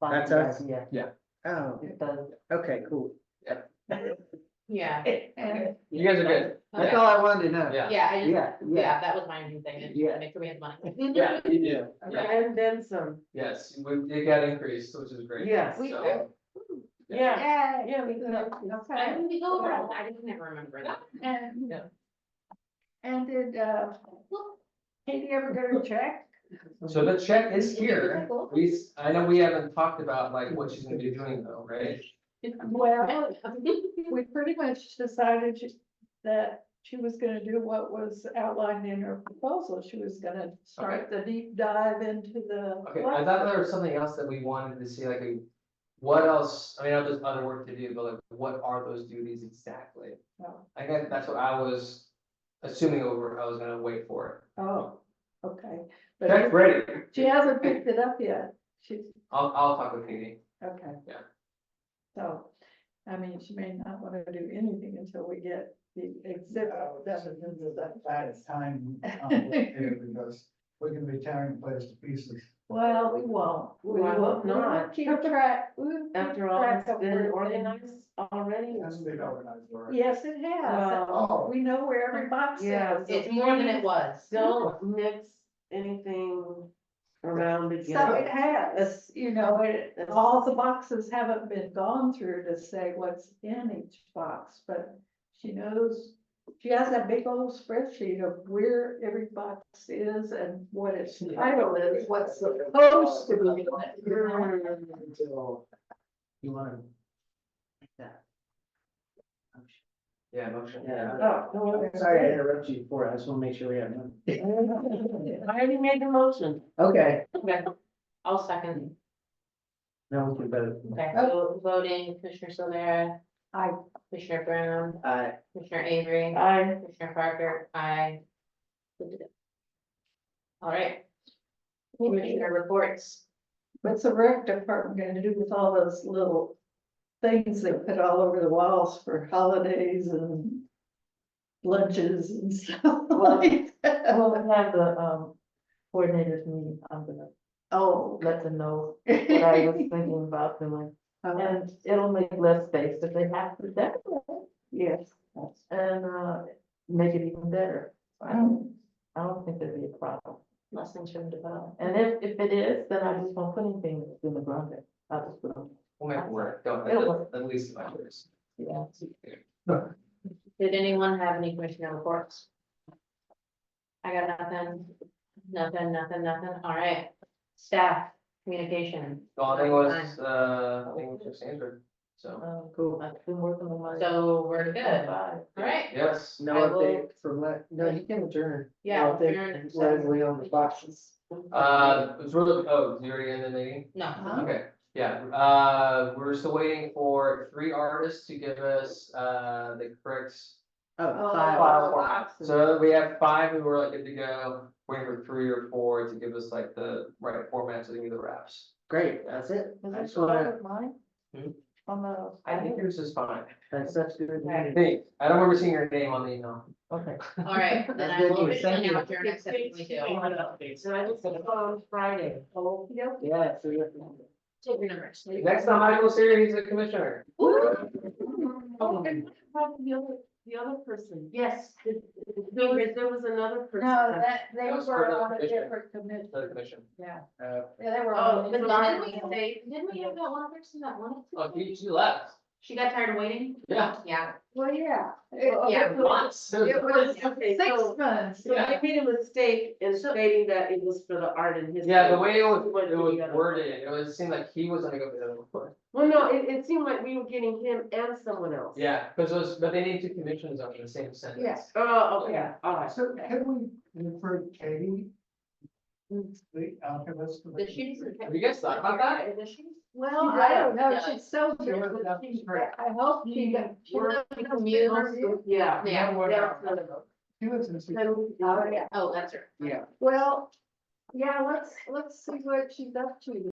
That's us? Yeah, Oh, it does. okay, cool. Yeah. And You guys are good. That's Okay. all I wanted to know. Yeah. Yeah, I just, Yeah, yeah, that was my main thing, is Yeah. to make sure we had money. Yeah, you do. Yeah, And then some, yes, it got increased, which is great. yes, So, yeah, yeah, we can. I think we go over all that, I just never remember that. And, Yeah. and did, Katie ever get a check? So the check is here. I know we haven't talked about like what she's gonna be doing though, right? Well, we pretty much decided that she was gonna do what was outlined in her proposal. She was gonna start the deep dive into the. Okay, I thought there was something else that we wanted to see, like, what else, I mean, I know there's other work to do, but like, what are those duties exactly? Oh. I guess that's what I was assuming over, I was gonna wait for Oh, okay. it. Check's But ready. she hasn't picked it up yet. She's, I'll talk with Katie. okay. Yeah. So, I mean, she may not wanna do anything until we get the exhibit. That is time, here because we can be tearing the place to pieces. Well, we won't. Well, I hope We will not. Keep track. we'll keep After all, track it's of been where things- organized already. It hasn't been organized already. Yes, it has. Oh. We know where every box Yeah, is. It's more than it was. Don't mix anything around So it again. has, you know, all the boxes haven't been gone through to say what's in each box, but she knows. She has that big old spreadsheet of where every box is and what its title is, what's supposed to be in it. You know? Until You wanna? Make that. Yeah, motion. Yeah. Oh, Sorry to interrupt you before, I just wanna make sure we have money. I already made the motion. Okay. Okay, I'll second. Now we can vote. Okay, so voting, Commissioner Silvera, I, Commissioner Brown, Uh, Commissioner Avery, I, Commissioner Parker, aye. All right. Commissioner reports. what's the rec department gonna do with all those little things they put all over the walls for holidays and lunches and stuff Well, like that? we'll have the, coordinators meeting, I'm gonna Oh. let them know what I was thinking about doing. And it'll make less space if they have to decorate. Yes. And, make it even better. I don't think there'd be a problem. Less than turned about. And if it is, then I just won't put anything in the ground. I'll just put them, We'll make it work, don't, It'll work. at least my years. yeah. Did anyone have any commissioner reports? I got nothing. All right. Staff, communication. The only thing was, I think it was just Andrew, so, Cool. I've been working on my. So we're good. Bye. All right. yes. No I will- update from what, no, you can adjourn. Yeah. No update you're- from Leslie on the boxes. It was really, oh, you already in the meeting? No. Okay, yeah, we're still waiting for 3 artists to give us, the correct. Oh, Five. So we have 5 who are like good to go, waiting for 3 or 4 to give us like the right format to do the raps. great, that's it. Is I it just wanna, with mine? Hmm? On the. I think yours is fine. that's such good. I think, I don't remember seeing your name on the email. Okay. All right, then That's I good will news. Thank officially you. now adjourn at 7:22. So I was on Friday. Oh, Yeah, so you Take your numbers. Next time Michael's here, he's a commissioner. The other person. Yes. There was another person. No, they That was were for the on a commission. different committee, The commission. yeah. Uh, Yeah, they were. Oh, on a but different Didn't committee. we have that one person that wanted Oh, to? she left. She got tired of waiting? Yeah. Yeah. Well, yeah. Yeah. Once. It was Okay, 6 so- months. So I made a mistake in stating that it was for the art and history. Yeah, the way it was Went to the other. worded, it seemed like he was gonna go for the other one. Well, no, it seemed like we were getting him and someone else. Yeah, because but they need 2 commissions on the same sentence. Yes. Oh, okay, Yeah. all right. So can we refer Katie? The alchemist? Did she? Have you guys thought about that? Did she? Well, I don't know, Yeah. she's so She was good, up but she- straight. I hope she got. Yeah. Yeah. She lives in. Oh, yeah. Oh, that's her. Yeah. Well, yeah, let's see what she's up to.